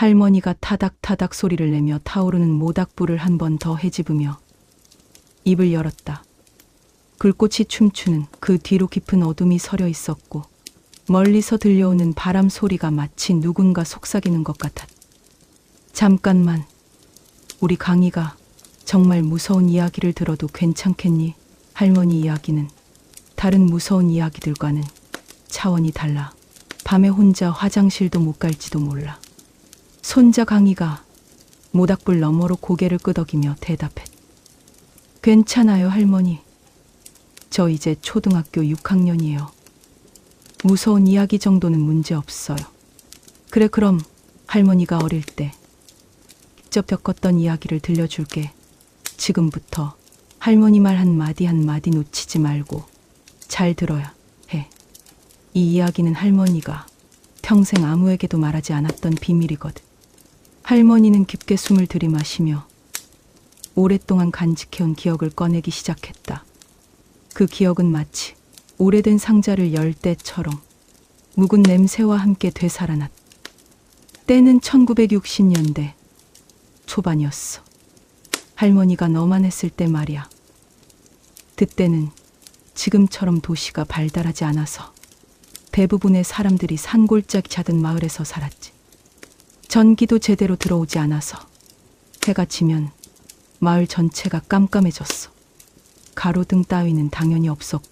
할머니가 타닥타닥 소리를 내며 타오르는 모닥불을 한 번 더 헤집으며 입을 열었다. 불꽃이 춤추는 그 뒤로 깊은 어둠이 서려 있었고 멀리서 들려오는 바람 소리가 마치 누군가 속삭이는 것 같았다. 잠깐만, 우리 강희가 정말 무서운 이야기를 들어도 괜찮겠니? 할머니 이야기는 다른 무서운 이야기들과는 차원이 달라. 밤에 혼자 화장실도 못 갈지도 몰라. 손자 강희가 모닥불 너머로 고개를 끄덕이며 대답했다. 괜찮아요, 할머니. 저 이제 초등학교 6학년이에요. 무서운 이야기 정도는 문제 없어요. 그래, 그럼 할머니가 어릴 때 직접 겪었던 이야기를 들려줄게. 지금부터 할머니 말 한마디 한마디 놓치지 말고 잘 들어야 해. 이 이야기는 할머니가 평생 아무에게도 말하지 않았던 비밀이거든. 할머니는 깊게 숨을 들이마시며 오랫동안 간직해온 기억을 꺼내기 시작했다. 그 기억은 마치 오래된 상자를 열 때처럼 묵은 냄새와 함께 되살아났다. 때는 1960년대 초반이었어. 할머니가 너만 했을 때 말이야. 그때는 지금처럼 도시가 발달하지 않아서 대부분의 사람들이 산골짜기 작은 마을에서 살았지. 전기도 제대로 들어오지 않아서 해가 지면 마을 전체가 깜깜해졌어. 가로등 따위는 당연히 없었고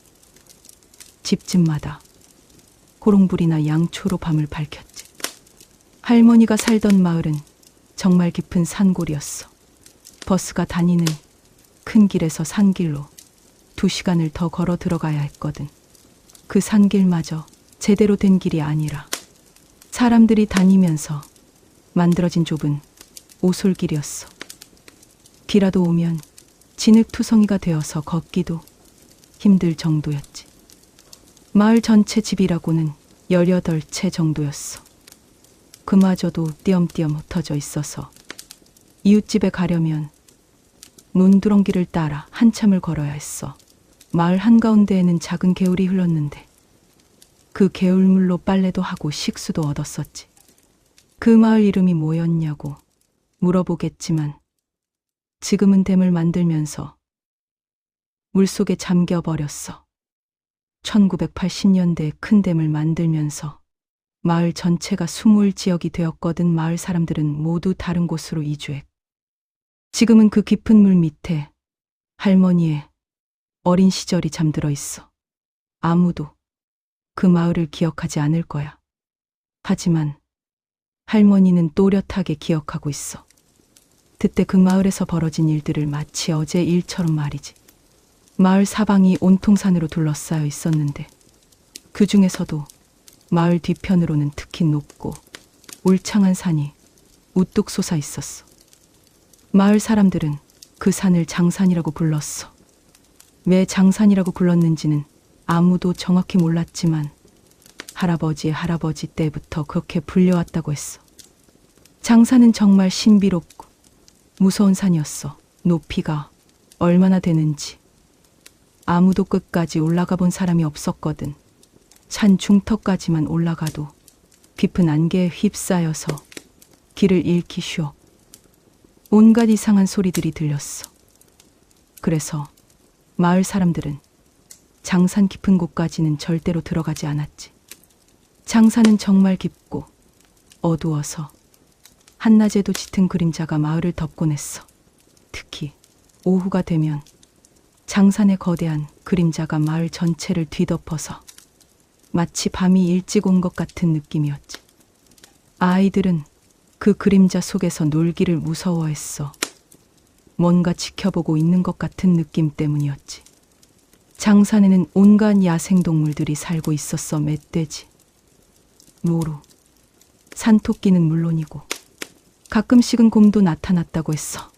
집집마다 호롱불이나 양초로 밤을 밝혔지. 할머니가 살던 마을은 정말 깊은 산골이었어. 버스가 다니는 큰 길에서 산길로 2시간을 더 걸어 들어가야 했거든. 그 산길마저 제대로 된 길이 아니라 사람들이 다니면서 만들어진 좁은 오솔길이었어. 비라도 오면 진흙투성이가 되어서 걷기도 힘들 정도였지. 마을 전체 집이라고는 18채 정도였어. 그마저도 띄엄띄엄 흩어져 있어서 이웃집에 가려면 논두렁길을 따라 한참을 걸어야 했어. 마을 한가운데에는 작은 개울이 흘렀는데 그 개울물로 빨래도 하고 식수도 얻었었지. 그 마을 이름이 뭐였냐고 물어보겠지만 지금은 댐을 만들면서 물속에 잠겨버렸어. 1980년대에 큰 댐을 만들면서 마을 전체가 숨을 지역이 되었거든. 마을 사람들은 모두 다른 곳으로 이주했고 지금은 그 깊은 물 밑에 할머니의 어린 시절이 잠들어 있어. 아무도 그 마을을 기억하지 않을 거야. 하지만 할머니는 또렷하게 기억하고 있어. 그때 그 마을에서 벌어진 일들을 마치 어제 일처럼 말이지. 마을 사방이 온통 산으로 둘러싸여 있었는데 그 중에서도 마을 뒤편으로는 특히 높고 울창한 산이 우뚝 솟아 있었어. 마을 사람들은 그 산을 장산이라고 불렀어. 왜 장산이라고 불렀는지는 아무도 정확히 몰랐지만 할아버지의 할아버지 때부터 그렇게 불려왔다고 했어. 장산은 정말 신비롭고 무서운 산이었어. 높이가 얼마나 되는지 아무도 끝까지 올라가 본 사람이 없었거든. 산 중턱까지만 올라가도 깊은 안개에 휩싸여서 길을 잃기 쉬워. 온갖 이상한 소리들이 들렸어. 그래서 마을 사람들은 장산 깊은 곳까지는 절대로 들어가지 않았지. 장산은 정말 깊고 어두워서 한낮에도 짙은 그림자가 마을을 덮곤 했어. 특히 오후가 되면 장산의 거대한 그림자가 마을 전체를 뒤덮어서 마치 밤이 일찍 온 것 같은 느낌이었지. 아이들은 그 그림자 속에서 놀기를 무서워했어. 뭔가 지켜보고 있는 것 같은 느낌 때문이었지. 장산에는 온갖 야생동물들이 살고 있었어. 멧돼지, 모루, 산토끼는 물론이고 가끔씩은 곰도 나타났다고 했어.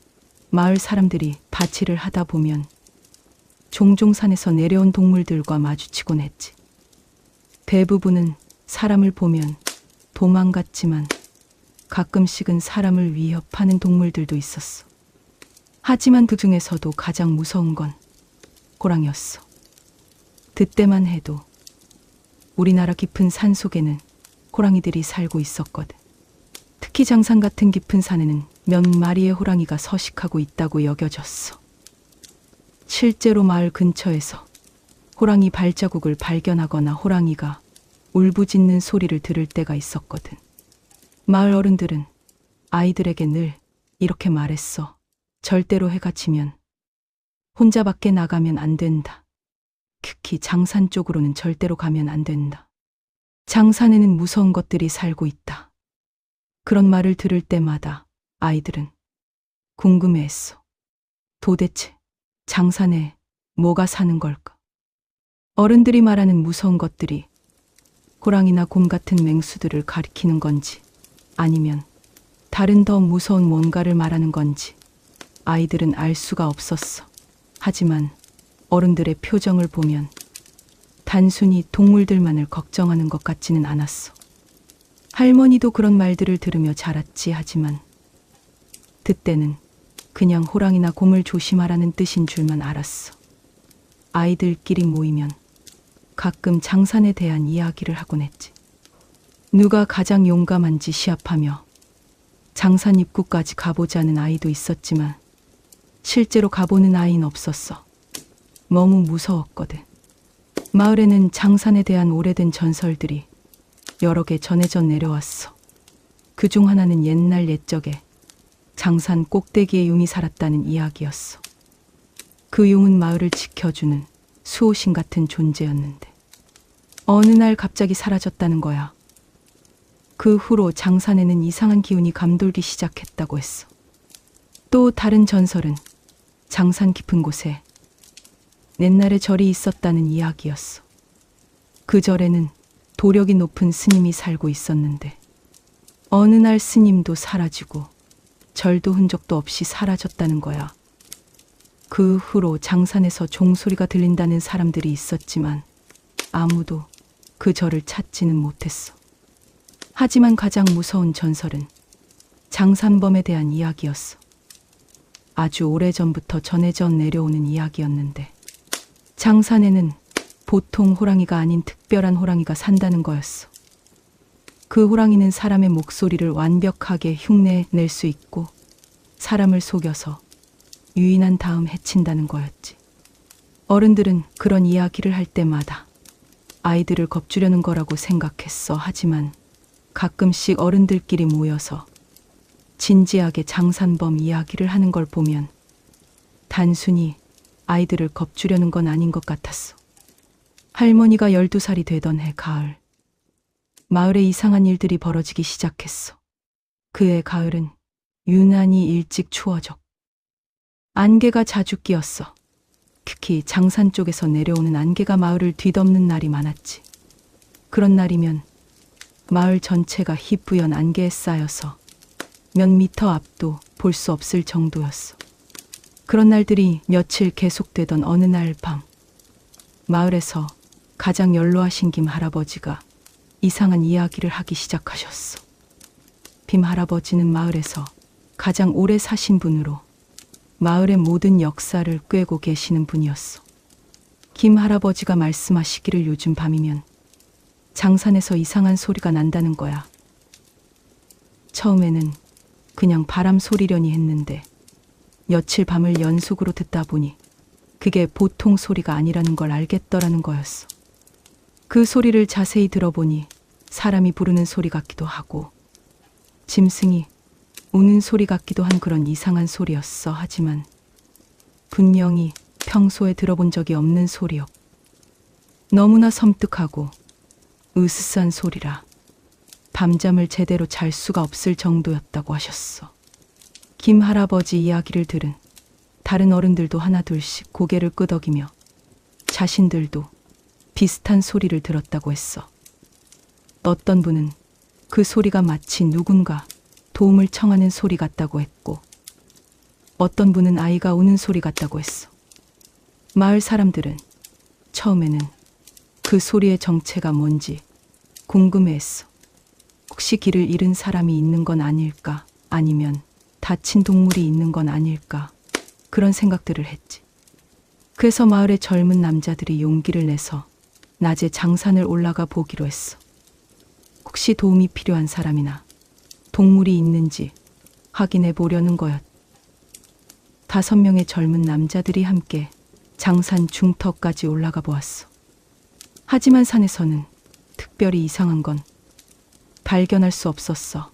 마을 사람들이 밭일을 하다 보면 종종 산에서 내려온 동물들과 마주치곤 했지. 대부분은 사람을 보면 도망갔지만 가끔씩은 사람을 위협하는 동물들도 있었어. 하지만 그 중에서도 가장 무서운 건 호랑이였어. 그때만 해도 우리나라 깊은 산 속에는 호랑이들이 살고 있었거든. 특히 특히 장산 같은 깊은 산에는 몇 마리의 호랑이가 서식하고 있다고 여겨졌어. 실제로 마을 근처에서 호랑이 발자국을 발견하거나 호랑이가 울부짖는 소리를 들을 때가 있었거든. 마을 어른들은 아이들에게 늘 이렇게 말했어. 절대로 해가 지면 혼자 밖에 나가면 안 된다. 특히 장산 쪽으로는 절대로 가면 안 된다. 장산에는 무서운 것들이 살고 있다. 그런 말을 들을 때마다 아이들은 궁금해했어. 도대체 장산에 뭐가 사는 걸까? 어른들이 말하는 무서운 것들이 호랑이나 곰 같은 맹수들을 가리키는 건지 아니면 다른 더 무서운 뭔가를 말하는 건지 아이들은 알 수가 없었어. 하지만 어른들의 표정을 보면 단순히 동물들만을 걱정하는 것 같지는 않았어. 할머니도 그런 말들을 들으며 자랐지. 하지만 그때는 그냥 호랑이나 곰을 조심하라는 뜻인 줄만 알았어. 아이들끼리 모이면 가끔 장산에 대한 이야기를 하곤 했지. 누가 가장 용감한지 시합하며 장산 입구까지 가보자는 아이도 있었지만 실제로 가보는 아이는 없었어. 너무 무서웠거든. 마을에는 장산에 대한 오래된 전설들이 여러 개 전해져 내려왔어. 그중 하나는 옛날 옛적에 장산 꼭대기에 용이 살았다는 이야기였어. 그 용은 마을을 지켜주는 수호신 같은 존재였는데 어느 날 갑자기 사라졌다는 거야. 그 후로 장산에는 이상한 기운이 감돌기 시작했다고 했어. 또 다른 전설은 장산 깊은 곳에 옛날에 절이 있었다는 이야기였어. 그 절에는 도력이 높은 스님이 살고 있었는데 어느 날 스님도 사라지고 절도 흔적도 없이 사라졌다는 거야. 그 후로 장산에서 종소리가 들린다는 사람들이 있었지만 아무도 그 절을 찾지는 못했어. 하지만 가장 무서운 전설은 장산범에 대한 이야기였어. 아주 오래전부터 전해져 내려오는 이야기였는데 장산에는 보통 호랑이가 아닌 특별한 호랑이가 산다는 거였어. 그 호랑이는 사람의 목소리를 완벽하게 흉내낼 수 있고 사람을 속여서 유인한 다음 해친다는 거였지. 어른들은 그런 이야기를 할 때마다 아이들을 겁주려는 거라고 생각했어. 하지만 가끔씩 어른들끼리 모여서 진지하게 장산범 이야기를 하는 걸 보면 단순히 아이들을 겁주려는 건 아닌 것 같았어. 할머니가 12살이 되던 해 가을, 마을에 이상한 일들이 벌어지기 시작했어. 그해 가을은 유난히 일찍 추워졌고 안개가 자주 끼었어. 특히 장산 쪽에서 내려오는 안개가 마을을 뒤덮는 날이 많았지. 그런 날이면 마을 전체가 희뿌연 안개에 쌓여서 몇 미터 앞도 볼 수 없을 정도였어. 그런 날들이 며칠 계속되던 어느 날 밤, 마을에서 가장 연로하신 김 할아버지가 이상한 이야기를 하기 시작하셨어. 김 할아버지는 마을에서 가장 오래 사신 분으로 마을의 모든 역사를 꿰고 계시는 분이었어. 김 할아버지가 말씀하시기를 요즘 밤이면 장산에서 이상한 소리가 난다는 거야. 처음에는 그냥 바람 소리려니 했는데 며칠 밤을 연속으로 듣다 보니 그게 보통 소리가 아니라는 걸 알겠더라는 거였어. 그 소리를 자세히 들어보니 사람이 부르는 소리 같기도 하고 짐승이 우는 소리 같기도 한 그런 이상한 소리였어. 하지만 분명히 평소에 들어본 적이 없는 소리였고 너무나 섬뜩하고 으스스한 소리라 밤잠을 제대로 잘 수가 없을 정도였다고 하셨어. 김 할아버지 이야기를 들은 다른 어른들도 하나둘씩 고개를 끄덕이며 자신들도 비슷한 소리를 들었다고 했어. 어떤 분은 그 소리가 마치 누군가 도움을 청하는 소리 같다고 했고 어떤 분은 아이가 우는 소리 같다고 했어. 마을 사람들은 처음에는 그 소리의 정체가 뭔지 궁금해했어. 혹시 길을 잃은 사람이 있는 건 아닐까? 아니면 다친 동물이 있는 건 아닐까? 그런 생각들을 했지. 그래서 마을의 젊은 남자들이 용기를 내서 낮에 장산을 올라가 보기로 했어. 혹시 도움이 필요한 사람이나 동물이 있는지 확인해 보려는 거였. 5명의 젊은 남자들이 함께 장산 중턱까지 올라가 보았어. 하지만 산에서는 특별히 이상한 건 발견할 수 없었어.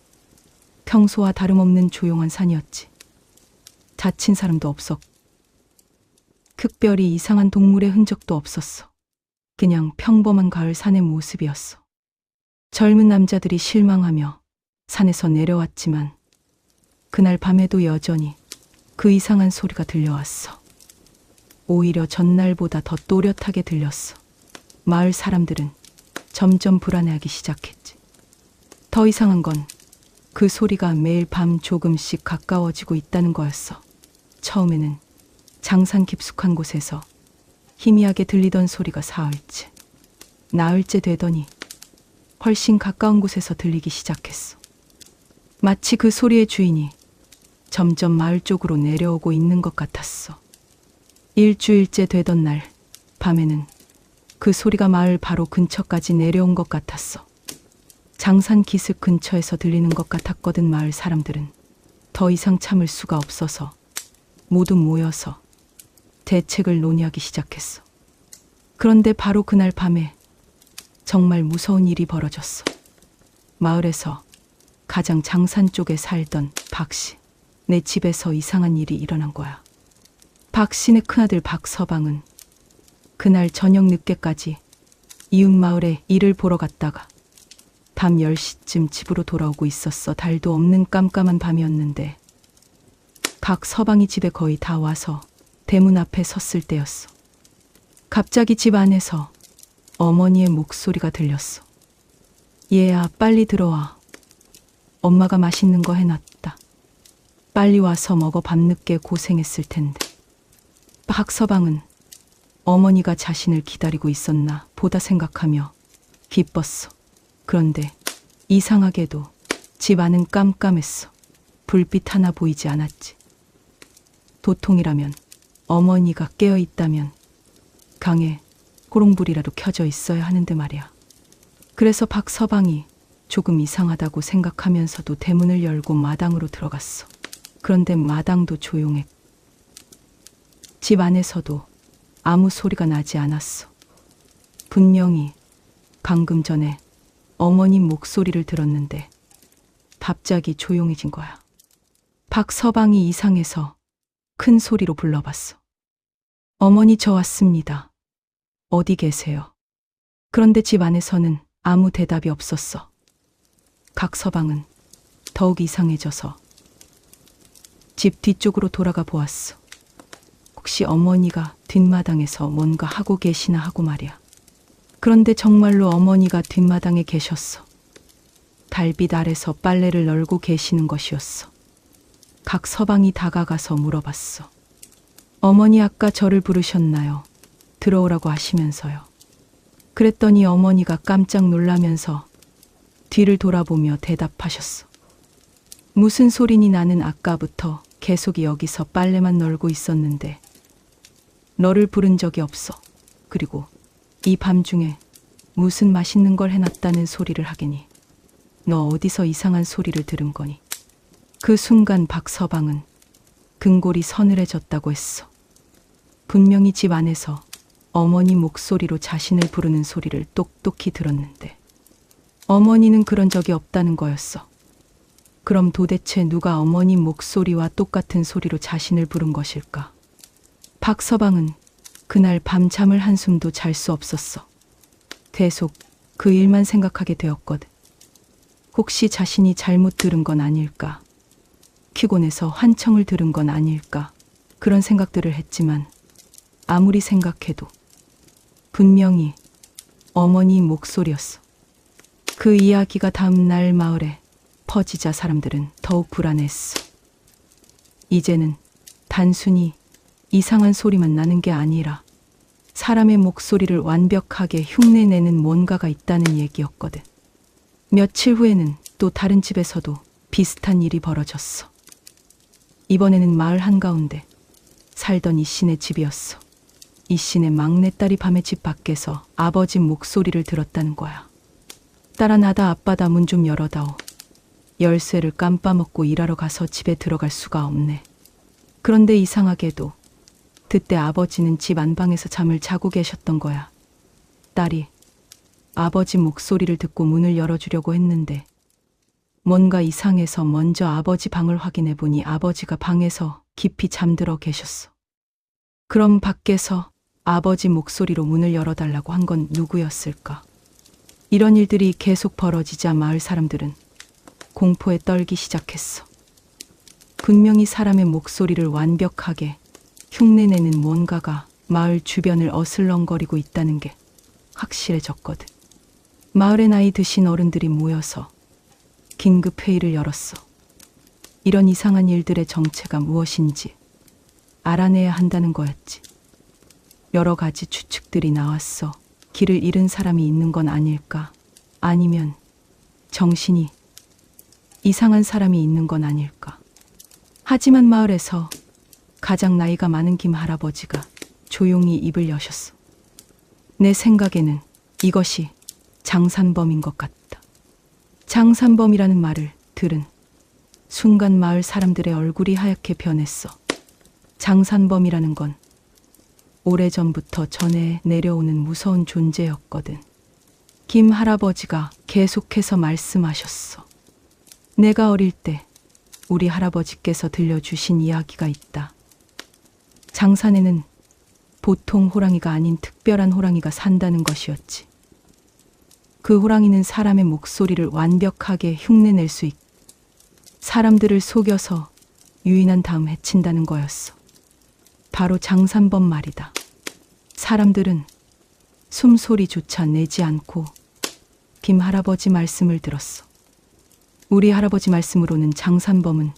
평소와 다름없는 조용한 산이었지. 다친 사람도 없었고 특별히 이상한 동물의 흔적도 없었어. 그냥 평범한 가을 산의 모습이었어. 젊은 남자들이 실망하며 산에서 내려왔지만 그날 밤에도 여전히 그 이상한 소리가 들려왔어. 오히려 전날보다 더 또렷하게 들렸어. 마을 사람들은 점점 불안해하기 시작했지. 더 이상한 건 그 소리가 매일 밤 조금씩 가까워지고 있다는 거였어. 처음에는 장산 깊숙한 곳에서 희미하게 들리던 소리가 사흘째, 나흘째 되더니 훨씬 가까운 곳에서 들리기 시작했어. 마치 그 소리의 주인이 점점 마을 쪽으로 내려오고 있는 것 같았어. 일주일째 되던 날 밤에는 그 소리가 마을 바로 근처까지 내려온 것 같았어. 장산 기슭 근처에서 들리는 것 같았거든. 마을 사람들은 더 이상 참을 수가 없어서 모두 모여서 대책을 논의하기 시작했어. 그런데 바로 그날 밤에 정말 무서운 일이 벌어졌어. 마을에서 가장 장산 쪽에 살던 박씨, 내 집에서 이상한 일이 일어난 거야. 박씨네 큰아들 박서방은 그날 저녁 늦게까지 이웃 마을에 일을 보러 갔다가 밤 10시쯤 집으로 돌아오고 있었어. 달도 없는 깜깜한 밤이었는데 박서방이 집에 거의 다 와서 대문 앞에 섰을 때였어. 갑자기 집 안에서 어머니의 목소리가 들렸어. 얘야, 빨리 들어와. 엄마가 맛있는 거 해놨다. 빨리 와서 먹어. 밤늦게 고생했을 텐데. 박서방은 어머니가 자신을 기다리고 있었나 보다 생각하며 기뻤어. 그런데 이상하게도 집 안은 깜깜했어. 불빛 하나 보이지 않았지. 도통이라면, 어머니가 깨어 있다면 강에 호롱불이라도 켜져 있어야 하는데 말이야. 그래서 박서방이 조금 이상하다고 생각하면서도 대문을 열고 마당으로 들어갔어. 그런데 마당도 조용했고 집 안에서도 아무 소리가 나지 않았어. 분명히 방금 전에 어머님 목소리를 들었는데 갑자기 조용해진 거야. 박서방이 이상해서 큰 소리로 불러봤어. 어머니, 저 왔습니다. 어디 계세요? 그런데 집 안에서는 아무 대답이 없었어. 박서방은 더욱 이상해져서 집 뒤쪽으로 돌아가 보았어. 혹시 어머니가 뒷마당에서 뭔가 하고 계시나 하고 말이야. 그런데 정말로 어머니가 뒷마당에 계셨어. 달빛 아래서 빨래를 널고 계시는 것이었어. 박서방이 다가가서 물어봤어. 어머니, 아까 저를 부르셨나요? 들어오라고 하시면서요. 그랬더니 어머니가 깜짝 놀라면서 뒤를 돌아보며 대답하셨어. 무슨 소리니? 나는 아까부터 계속 여기서 빨래만 널고 있었는데 너를 부른 적이 없어. 그리고 이 밤중에 무슨 맛있는 걸 해놨다는 소리를 하겠니? 너 어디서 이상한 소리를 들은 거니? 그 순간 박서방은 근골이 서늘해졌다고 했어. 분명히 집 안에서 어머니 목소리로 자신을 부르는 소리를 똑똑히 들었는데 어머니는 그런 적이 없다는 거였어. 그럼 도대체 누가 어머니 목소리와 똑같은 소리로 자신을 부른 것일까? 박서방은 그날 밤 잠을 한숨도 잘 수 없었어. 계속 그 일만 생각하게 되었거든. 혹시 자신이 잘못 들은 건 아닐까? 피곤해서 환청을 들은 건 아닐까? 그런 생각들을 했지만 아무리 생각해도 분명히 어머니 목소리였어. 그 이야기가 다음 날 마을에 퍼지자 사람들은 더욱 불안했어. 이제는 단순히 이상한 소리만 나는 게 아니라 사람의 목소리를 완벽하게 흉내내는 뭔가가 있다는 얘기였거든. 며칠 후에는 또 다른 집에서도 비슷한 일이 벌어졌어. 이번에는 마을 한가운데 살던 이씨네 집이었어. 이씨네 막내딸이 밤에 집 밖에서 아버지 목소리를 들었다는 거야. 딸아, 나다. 아빠다. 문 좀 열어다오. 열쇠를 깜빠먹고 일하러 가서 집에 들어갈 수가 없네. 그런데 이상하게도 그때 아버지는 집 안방에서 잠을 자고 계셨던 거야. 딸이 아버지 목소리를 듣고 문을 열어주려고 했는데 뭔가 이상해서 먼저 아버지 방을 확인해 보니 아버지가 방에서 깊이 잠들어 계셨어. 그럼 밖에서 아버지 목소리로 문을 열어달라고 한 건 누구였을까? 이런 일들이 계속 벌어지자 마을 사람들은 공포에 떨기 시작했어. 분명히 사람의 목소리를 완벽하게 흉내내는 뭔가가 마을 주변을 어슬렁거리고 있다는 게 확실해졌거든. 마을에 나이 드신 어른들이 모여서 긴급 회의를 열었어. 이런 이상한 일들의 정체가 무엇인지 알아내야 한다는 거였지. 여러 가지 추측들이 나왔어. 길을 잃은 사람이 있는 건 아닐까? 아니면 정신이 이상한 사람이 있는 건 아닐까? 하지만 마을에서 가장 나이가 많은 김 할아버지가 조용히 입을 여셨어. 내 생각에는 이것이 장산범인 것 같다. 장산범이라는 말을 들은 순간 마을 사람들의 얼굴이 하얗게 변했어. 장산범이라는 건 오래전부터 전해 내려오는 무서운 존재였거든. 김 할아버지가 계속해서 말씀하셨어. 내가 어릴 때 우리 할아버지께서 들려주신 이야기가 있다. 장산에는 보통 호랑이가 아닌 특별한 호랑이가 산다는 것이었지. 그 호랑이는 사람의 목소리를 완벽하게 흉내낼 수 있고 사람들을 속여서 유인한 다음 해친다는 거였어. 바로 장산범 말이다. 사람들은 숨소리조차 내지 않고 김 할아버지 말씀을 들었어. 우리 할아버지 말씀으로는 장산범은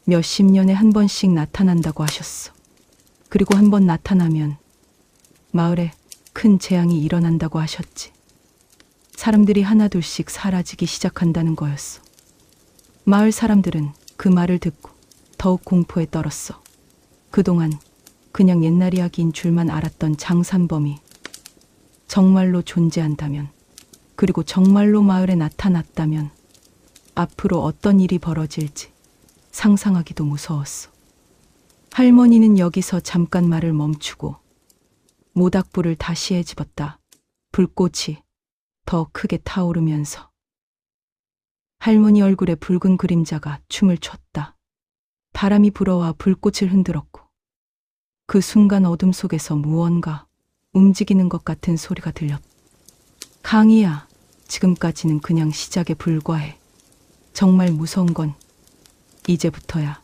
몇십 년에 한 번씩 나타난다고 하셨어. 그리고 한 번 나타나면 마을에 큰 재앙이 일어난다고 하셨지. 사람들이 하나둘씩 사라지기 시작한다는 거였어. 마을 사람들은 그 말을 듣고 더욱 공포에 떨었어. 그동안 그냥 옛날 이야기인 줄만 알았던 장산범이 정말로 존재한다면, 그리고 정말로 마을에 나타났다면 앞으로 어떤 일이 벌어질지 상상하기도 무서웠어. 할머니는 여기서 잠깐 말을 멈추고 모닥불을 다시 헤집었다. 불꽃이 더 크게 타오르면서 할머니 얼굴에 붉은 그림자가 춤을 췄다. 바람이 불어와 불꽃을 흔들었고 그 순간 어둠 속에서 무언가 움직이는 것 같은 소리가 들렸다. 강희야, 지금까지는 그냥 시작에 불과해. 정말 무서운 건 이제부터야.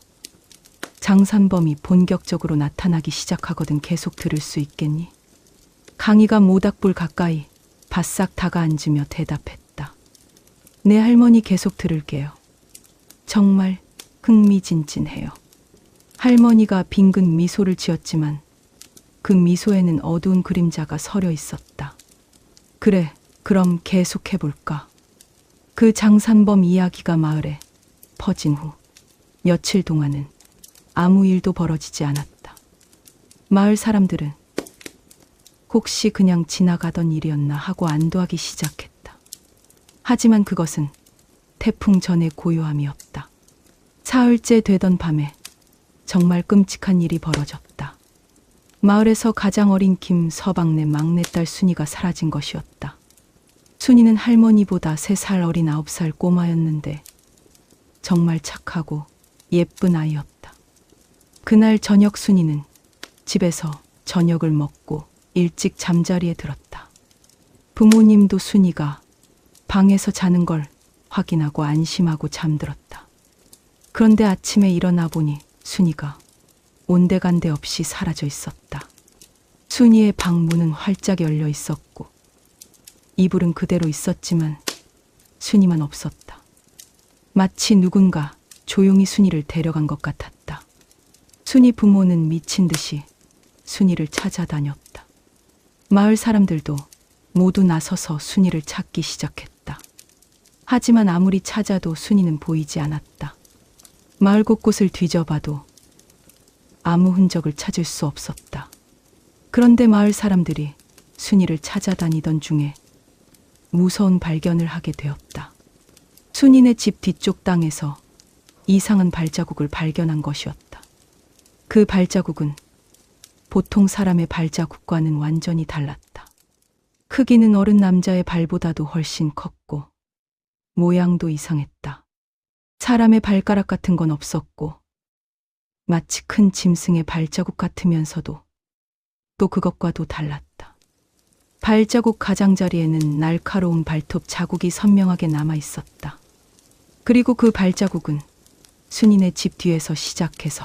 장산범이 본격적으로 나타나기 시작하거든. 계속 들을 수 있겠니? 강희가 모닥불 가까이 바싹 다가앉으며 대답했다. 네, 할머니, 계속 들을게요. 정말 흥미진진해요. 할머니가 빙근 미소를 지었지만 그 미소에는 어두운 그림자가 서려 있었다. 그래, 그럼 계속해볼까? 그 장산범 이야기가 마을에 퍼진 후 며칠 동안은 아무 일도 벌어지지 않았다. 마을 사람들은 혹시 그냥 지나가던 일이었나 하고 안도하기 시작했다. 하지만 그것은 태풍 전의 고요함이었다. 사흘째 되던 밤에 정말 끔찍한 일이 벌어졌다. 마을에서 가장 어린 김서방네 막내딸 순이가 사라진 것이었다. 순이는 할머니보다 3살 어린 9살 꼬마였는데 정말 착하고 예쁜 아이였다. 그날 저녁 순이는 집에서 저녁을 먹고 일찍 잠자리에 들었다. 부모님도 순이가 방에서 자는 걸 확인하고 안심하고 잠들었다. 그런데 아침에 일어나 보니 순이가 온데간데 없이 사라져 있었다. 순이의 방 문은 활짝 열려 있었고 이불은 그대로 있었지만 순이만 없었다. 마치 누군가 조용히 순이를 데려간 것 같았다. 순이 부모는 미친 듯이 순이를 찾아다녔다. 마을 사람들도 모두 나서서 순이를 찾기 시작했다. 하지만 아무리 찾아도 순이는 보이지 않았다. 마을 곳곳을 뒤져봐도 아무 흔적을 찾을 수 없었다. 그런데 마을 사람들이 순이를 찾아다니던 중에 무서운 발견을 하게 되었다. 순이네 집 뒤쪽 땅에서 이상한 발자국을 발견한 것이었다. 그 발자국은 보통 사람의 발자국과는 완전히 달랐다. 크기는 어른 남자의 발보다도 훨씬 컸고 모양도 이상했다. 사람의 발가락 같은 건 없었고 마치 큰 짐승의 발자국 같으면서도 또 그것과도 달랐다. 발자국 가장자리에는 날카로운 발톱 자국이 선명하게 남아 있었다. 그리고 그 발자국은 순이네 집 뒤에서 시작해서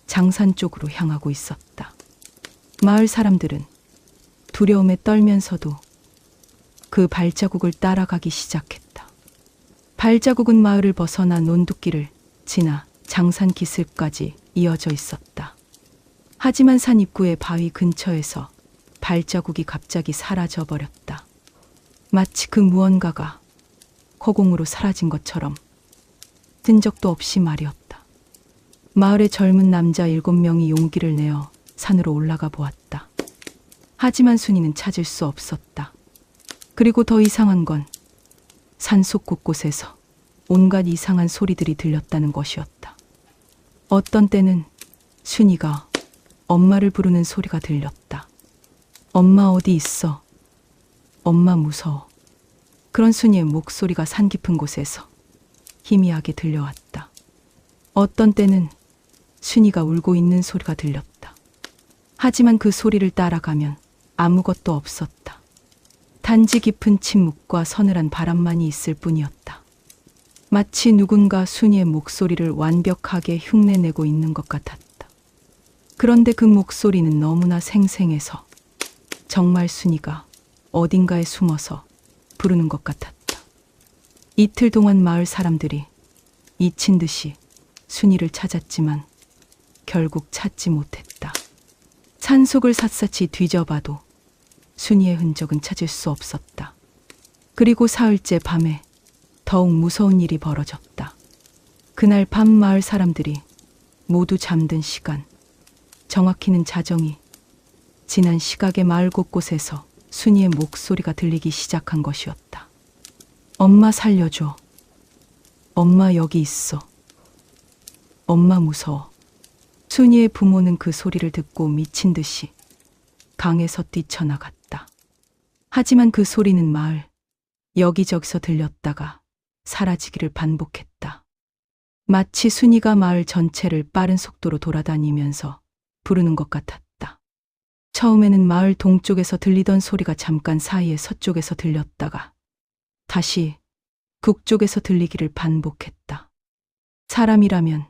장산 쪽으로 향하고 있었다. 마을 사람들은 두려움에 떨면서도 그 발자국을 따라가기 시작했다. 발자국은 마을을 벗어나 논두길을 지나 장산 기슭까지 이어져 있었다. 하지만 산 입구의 바위 근처에서 발자국이 갑자기 사라져 버렸다. 마치 그 무언가가 허공으로 사라진 것처럼 뜬 적도 없이 말이었다. 마을의 젊은 남자 7명이 용기를 내어 산으로 올라가 보았다. 하지만 순이는 찾을 수 없었다. 그리고 더 이상한 건 산속 곳곳에서 온갖 이상한 소리들이 들렸다는 것이었다. 어떤 때는 순이가 엄마를 부르는 소리가 들렸다. 엄마 어디 있어? 엄마 무서워. 그런 순이의 목소리가 산 깊은 곳에서 희미하게 들려왔다. 어떤 때는 순이가 울고 있는 소리가 들렸다. 하지만 그 소리를 따라가면 아무것도 없었다. 단지 깊은 침묵과 서늘한 바람만이 있을 뿐이었다. 마치 누군가 순이의 목소리를 완벽하게 흉내내고 있는 것 같았다. 그런데 그 목소리는 너무나 생생해서 정말 순이가 어딘가에 숨어서 부르는 것 같았다. 이틀 동안 마을 사람들이 미친 듯이 순이를 찾았지만 결국 찾지 못했다. 산속을 샅샅이 뒤져봐도 순이의 흔적은 찾을 수 없었다. 그리고 사흘째 밤에 더욱 무서운 일이 벌어졌다. 그날 밤 마을 사람들이 모두 잠든 시간, 정확히는 자정이 지난 시각에 마을 곳곳에서 순이의 목소리가 들리기 시작한 것이었다. 엄마 살려줘. 엄마 여기 있어. 엄마 무서워. 순이의 부모는 그 소리를 듣고 미친 듯이 강에서 뛰쳐나갔다. 하지만 그 소리는 마을 여기저기서 들렸다가 사라지기를 반복했다. 마치 순이가 마을 전체를 빠른 속도로 돌아다니면서 부르는 것 같았다. 처음에는 마을 동쪽에서 들리던 소리가 잠깐 사이에 서쪽에서 들렸다가 다시 북쪽에서 들리기를 반복했다. 사람이라면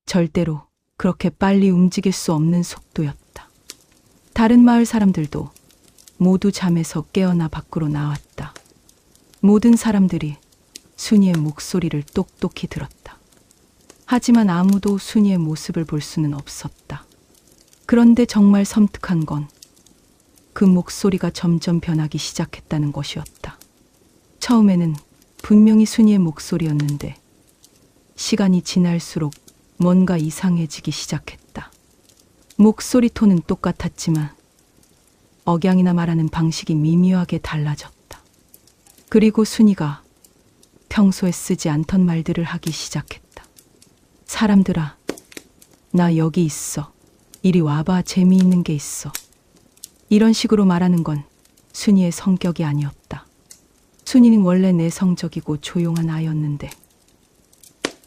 절대로 그렇게 빨리 움직일 수 없는 속도였다. 다른 마을 사람들도 모두 잠에서 깨어나 밖으로 나왔다. 모든 사람들이 순이의 목소리를 똑똑히 들었다. 하지만 아무도 순이의 모습을 볼 수는 없었다. 그런데 정말 섬뜩한 건 그 목소리가 점점 변하기 시작했다는 것이었다. 처음에는 분명히 순이의 목소리였는데 시간이 지날수록 뭔가 이상해지기 시작했다. 목소리 톤은 똑같았지만 억양이나 말하는 방식이 미묘하게 달라졌다. 그리고 순이가 평소에 쓰지 않던 말들을 하기 시작했다. 사람들아, 나 여기 있어. 이리 와봐. 재미있는 게 있어. 이런 식으로 말하는 건 순이의 성격이 아니었다. 순이는 원래 내성적이고 조용한 아이였는데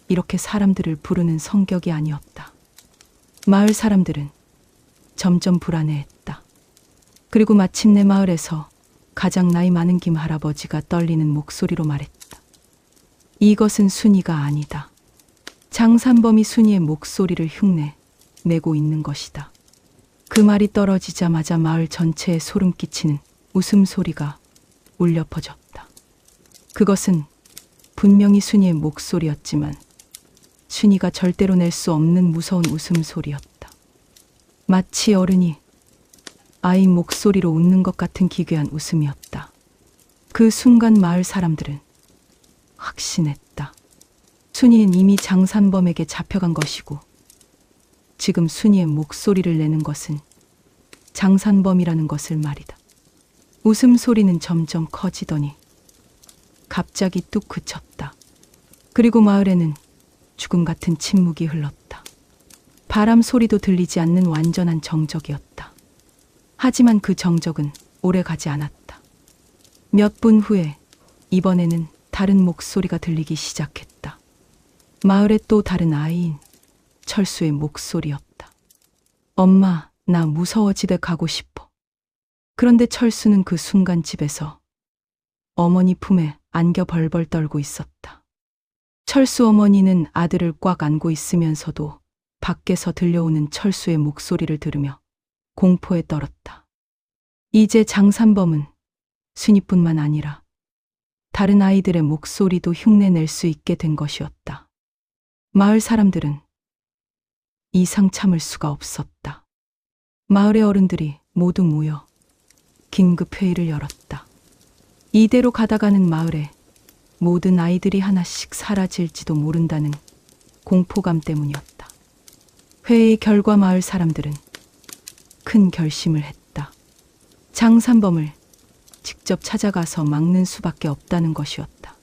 이렇게 사람들을 부르는 성격이 아니었다. 마을 사람들은 점점 불안해했다. 그리고 마침내 마을에서 가장 나이 많은 김 할아버지가 떨리는 목소리로 말했다. 이것은 순이가 아니다. 장산범이 순이의 목소리를 흉내 내고 있는 것이다. 그 말이 떨어지자마자 마을 전체에 소름 끼치는 웃음소리가 울려 퍼졌다. 그것은 분명히 순이의 목소리였지만 순이가 절대로 낼 수 없는 무서운 웃음소리였다. 마치 어른이 아이 목소리로 웃는 것 같은 기괴한 웃음이었다. 그 순간 마을 사람들은 확신했다. 순이는 이미 장산범에게 잡혀간 것이고 지금 순이의 목소리를 내는 것은 장산범이라는 것을 말이다. 웃음소리는 점점 커지더니 갑자기 뚝 그쳤다. 그리고 마을에는 죽음 같은 침묵이 흘렀다. 바람 소리도 들리지 않는 완전한 정적이었다. 하지만 그 정적은 오래 가지 않았다. 몇 분 후에 이번에는 다른 목소리가 들리기 시작했다. 마을의 또 다른 아이인 철수의 목소리였다. 엄마, 나 무서워 집에 가고 싶어. 그런데 철수는 그 순간 집에서 어머니 품에 안겨 벌벌 떨고 있었다. 철수 어머니는 아들을 꽉 안고 있으면서도 밖에서 들려오는 철수의 목소리를 들으며 공포에 떨었다. 이제 장산범은 순이뿐만 아니라 다른 아이들의 목소리도 흉내낼 수 있게 된 것이었다. 마을 사람들은 이상 참을 수가 없었다. 마을의 어른들이 모두 모여 긴급 회의를 열었다. 이대로 가다가는 마을에 모든 아이들이 하나씩 사라질지도 모른다는 공포감 때문이었다. 회의 결과 마을 사람들은 큰 결심을 했다. 장산범을 직접 찾아가서 막는 수밖에 없다는 것이었다.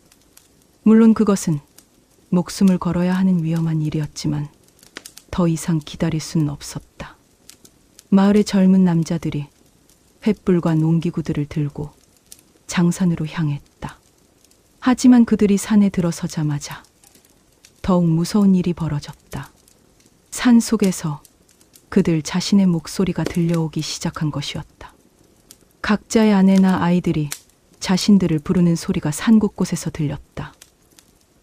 물론 그것은 목숨을 걸어야 하는 위험한 일이었지만 더 이상 기다릴 수는 없었다. 마을의 젊은 남자들이 횃불과 농기구들을 들고 장산으로 향했다. 하지만 그들이 산에 들어서자마자 더욱 무서운 일이 벌어졌다. 산 속에서 그들 자신의 목소리가 들려오기 시작한 것이었다. 각자의 아내나 아이들이 자신들을 부르는 소리가 산 곳곳에서 들렸다.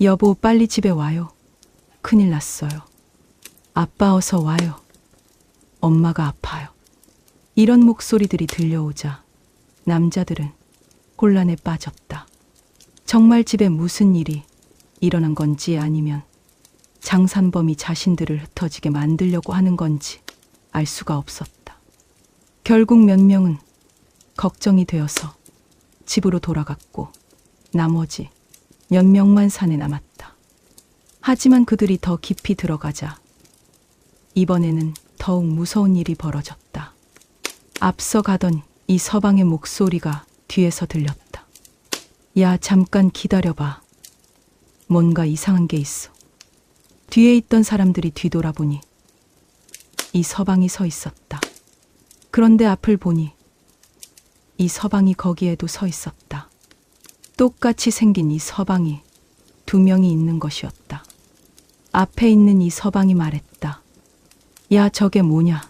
여보, 빨리 집에 와요. 큰일 났어요. 아빠, 어서 와요. 엄마가 아파요. 이런 목소리들이 들려오자 남자들은 혼란에 빠졌다. 정말 집에 무슨 일이 일어난 건지 아니면 장산범이 자신들을 흩어지게 만들려고 하는 건지 알 수가 없었다. 결국 몇 명은 걱정이 되어서 집으로 돌아갔고 나머지 몇 명만 산에 남았다. 하지만 그들이 더 깊이 들어가자 이번에는 더욱 무서운 일이 벌어졌다. 앞서 가던 이 서방의 목소리가 뒤에서 들렸다. 야, 잠깐 기다려봐. 뭔가 이상한 게 있어. 뒤에 있던 사람들이 뒤돌아보니 이 서방이 서 있었다. 그런데 앞을 보니 이 서방이 거기에도 서 있었다. 똑같이 생긴 이 서방이 두 명이 있는 것이었다. 앞에 있는 이 서방이 말했다. 야, 저게 뭐냐?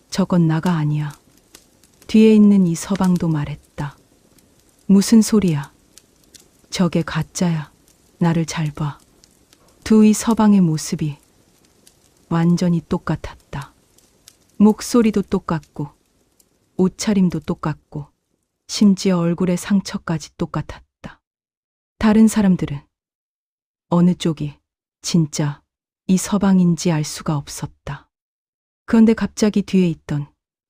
저건 나가 아니야. 뒤에 있는 이 서방도 말했다. 무슨 소리야? 저게 가짜야. 나를 잘 봐. 두 이 서방의 모습이 완전히 똑같았다. 목소리도 똑같고 옷차림도 똑같고 심지어 얼굴의 상처까지 똑같았다. 다른 사람들은 어느 쪽이 진짜 이 서방인지 알 수가 없었다. 그런데 갑자기 뒤에 있던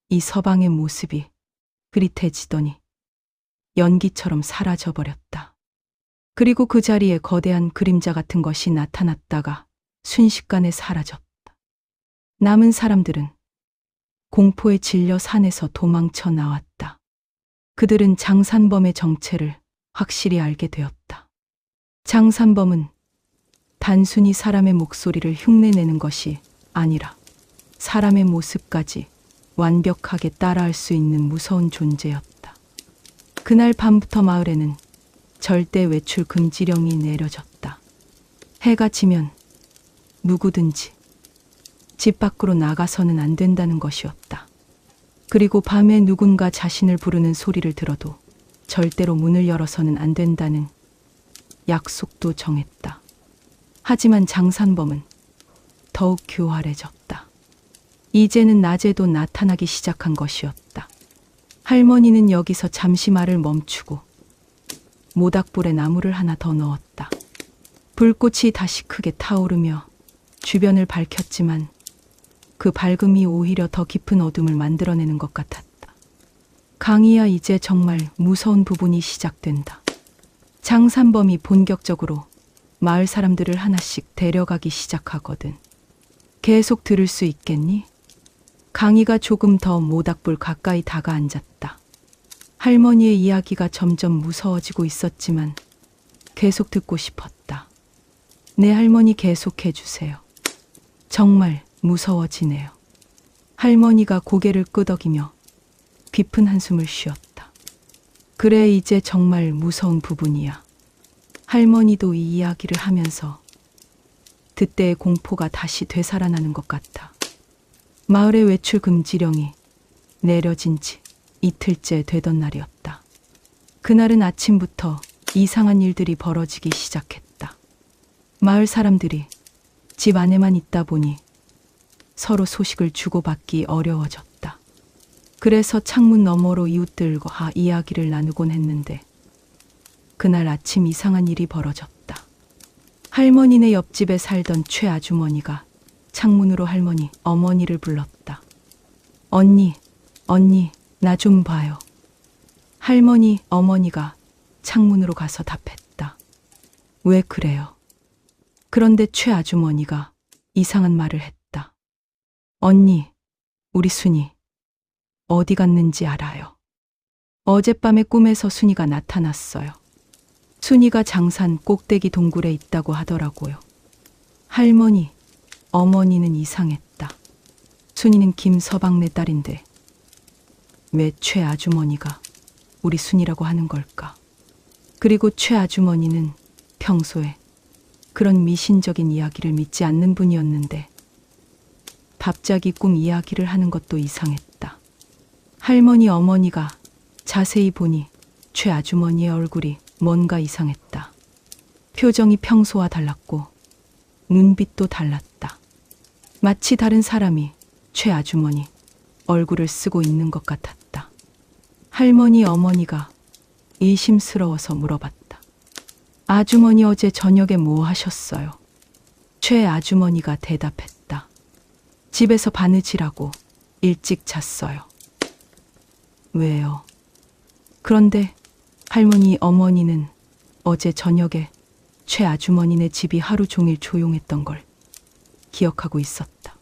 이 서방의 모습이 흐릿해지더니 연기처럼 사라져버렸다. 그리고 그 자리에 거대한 그림자 같은 것이 나타났다가 순식간에 사라졌다. 남은 사람들은 공포에 질려 산에서 도망쳐 나왔다. 그들은 장산범의 정체를 확실히 알게 되었다. 장산범은 단순히 사람의 목소리를 흉내내는 것이 아니라 사람의 모습까지 완벽하게 따라할 수 있는 무서운 존재였다. 그날 밤부터 마을에는 절대 외출 금지령이 내려졌다. 해가 지면 누구든지 집 밖으로 나가서는 안 된다는 것이었다. 그리고 밤에 누군가 자신을 부르는 소리를 들어도 절대로 문을 열어서는 안 된다는 약속도 정했다. 하지만 장산범은 더욱 교활해졌다. 이제는 낮에도 나타나기 시작한 것이었다. 할머니는 여기서 잠시 말을 멈추고 모닥불에 나무를 하나 더 넣었다. 불꽃이 다시 크게 타오르며 주변을 밝혔지만 그 밝음이 오히려 더 깊은 어둠을 만들어내는 것 같았다. 강이야, 이제 정말 무서운 부분이 시작된다. 장산범이 본격적으로 마을 사람들을 하나씩 데려가기 시작하거든. 계속 들을 수 있겠니? 강이가 조금 더 모닥불 가까이 다가앉았다. 할머니의 이야기가 점점 무서워지고 있었지만 계속 듣고 싶었다. 네 할머니 계속해 주세요. 정말 무서워지네요. 할머니가 고개를 끄덕이며 깊은 한숨을 쉬었다. 그래, 이제 정말 무서운 부분이야. 할머니도 이 이야기를 하면서 그때의 공포가 다시 되살아나는 것 같아. 마을의 외출 금지령이 내려진 지 이틀째 되던 날이었다. 그날은 아침부터 이상한 일들이 벌어지기 시작했다. 마을 사람들이 집 안에만 있다 보니 서로 소식을 주고받기 어려워졌다. 그래서 창문 너머로 이웃들과 이야기를 나누곤 했는데 그날 아침 이상한 일이 벌어졌다. 할머니네 옆집에 살던 최아주머니가 창문으로 할머니, 어머니를 불렀다. 언니, 나 좀 봐요. 할머니, 어머니가 창문으로 가서 답했다. 왜 그래요? 그런데 최아주머니가 이상한 말을 했다. 언니, 우리 순이 어디 갔는지 알아요? 어젯밤에 꿈에서 순이가 나타났어요. 순이가 장산 꼭대기 동굴에 있다고 하더라고요. 할머니, 어머니는 이상했다. 순이는 김서방네 딸인데 왜 최아주머니가 우리 순이라고 하는 걸까? 그리고 최아주머니는 평소에 그런 미신적인 이야기를 믿지 않는 분이었는데 갑자기 꿈 이야기를 하는 것도 이상했다. 할머니, 어머니가 자세히 보니 최아주머니의 얼굴이 뭔가 이상했다. 표정이 평소와 달랐고 눈빛도 달랐다. 마치 다른 사람이 최아주머니 얼굴을 쓰고 있는 것 같았다. 할머니, 어머니가 의심스러워서 물어봤다. 아주머니 어제 저녁에 뭐 하셨어요? 최아주머니가 대답했다. 집에서 바느질하고 일찍 잤어요. 왜요? 그런데 할머니, 어머니는 어제 저녁에 최아주머니네 집이 하루 종일 조용했던 걸 기억하고 있었다.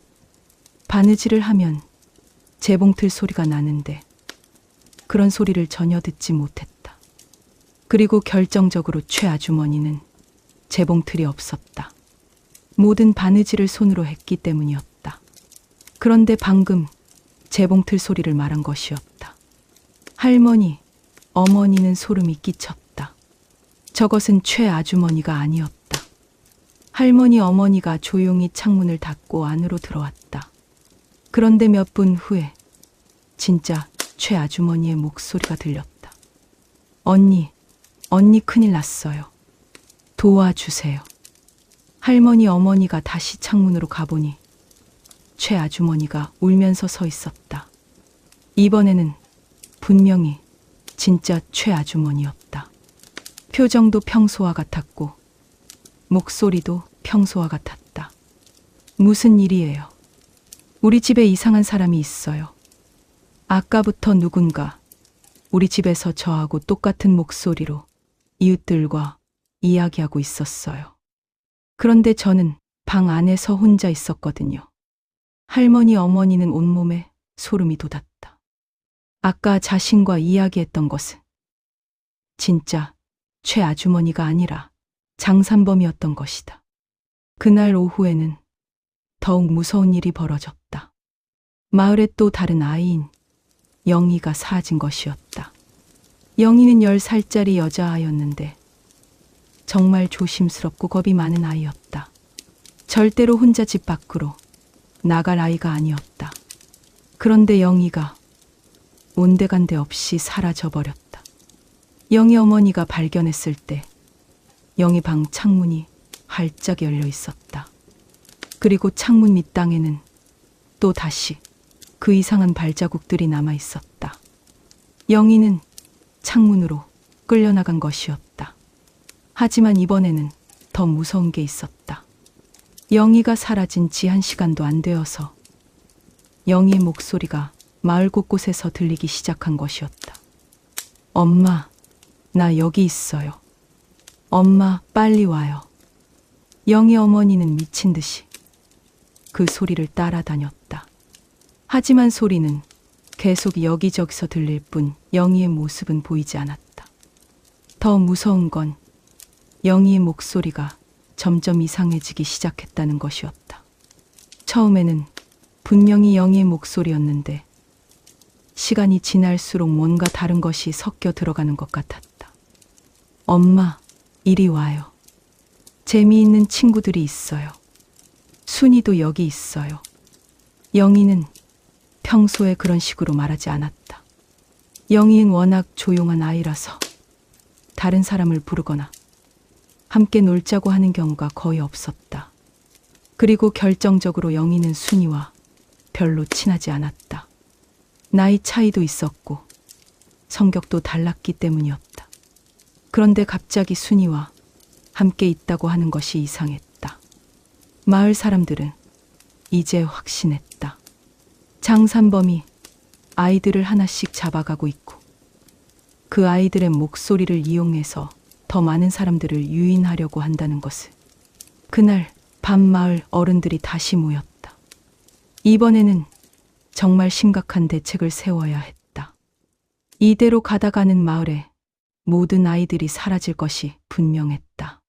바느질을 하면 재봉틀 소리가 나는데 그런 소리를 전혀 듣지 못했다. 그리고 결정적으로 최아주머니는 재봉틀이 없었다. 모든 바느질을 손으로 했기 때문이었다. 그런데 방금 재봉틀 소리를 말한 것이었다. 할머니, 어머니는 소름이 끼쳤다. 저것은 최아주머니가 아니었다. 할머니, 어머니가 조용히 창문을 닫고 안으로 들어왔다. 그런데 몇 분 후에 진짜 최아주머니의 목소리가 들렸다. 언니 큰일 났어요. 도와주세요. 할머니, 어머니가 다시 창문으로 가보니 최아주머니가 울면서 서 있었다. 이번에는 분명히 진짜 최아주머니였다. 표정도 평소와 같았고 목소리도 평소와 같았다. 무슨 일이에요? 우리 집에 이상한 사람이 있어요. 아까부터 누군가 우리 집에서 저하고 똑같은 목소리로 이웃들과 이야기하고 있었어요. 그런데 저는 방 안에서 혼자 있었거든요. 할머니, 어머니는 온몸에 소름이 돋았다. 아까 자신과 이야기했던 것은 진짜 최아주머니가 아니라 장산범이었던 것이다. 그날 오후에는 더욱 무서운 일이 벌어졌다. 마을의 또 다른 아이인 영희가 사라진 것이었다. 영희는 10살짜리 여자아이였는데 정말 조심스럽고 겁이 많은 아이였다. 절대로 혼자 집 밖으로 나갈 아이가 아니었다. 그런데 영희가 온데간데 없이 사라져버렸다. 영희 어머니가 발견했을 때 영희 방 창문이 활짝 열려 있었다. 그리고 창문 밑땅에는 또 다시 그 이상한 발자국들이 남아 있었다. 영희는 창문으로 끌려나간 것이었다. 하지만 이번에는 더 무서운 게 있었다. 영희가 사라진 지 1시간도 안 되어서 영희의 목소리가 마을 곳곳에서 들리기 시작한 것이었다. 엄마, 나 여기 있어요. 엄마, 빨리 와요. 영희 어머니는 미친 듯이 그 소리를 따라다녔다. 하지만 소리는 계속 여기저기서 들릴 뿐 영희의 모습은 보이지 않았다. 더 무서운 건 영희의 목소리가 점점 이상해지기 시작했다는 것이었다. 처음에는 분명히 영희의 목소리였는데 시간이 지날수록 뭔가 다른 것이 섞여 들어가는 것 같았다. 엄마, 이리 와요. 재미있는 친구들이 있어요. 순이도 여기 있어요. 영희는 평소에 그런 식으로 말하지 않았다. 영희는 워낙 조용한 아이라서 다른 사람을 부르거나 함께 놀자고 하는 경우가 거의 없었다. 그리고 결정적으로 영희는 순이와 별로 친하지 않았다. 나이 차이도 있었고 성격도 달랐기 때문이었다. 그런데 갑자기 순이와 함께 있다고 하는 것이 이상했다. 마을 사람들은 이제 확신했다. 장산범이 아이들을 하나씩 잡아가고 있고 그 아이들의 목소리를 이용해서 더 많은 사람들을 유인하려고 한다는 것을. 그날 밤 마을 어른들이 다시 모였다. 이번에는 정말 심각한 대책을 세워야 했다. 이대로 가다가는 마을에 모든 아이들이 사라질 것이 분명했다.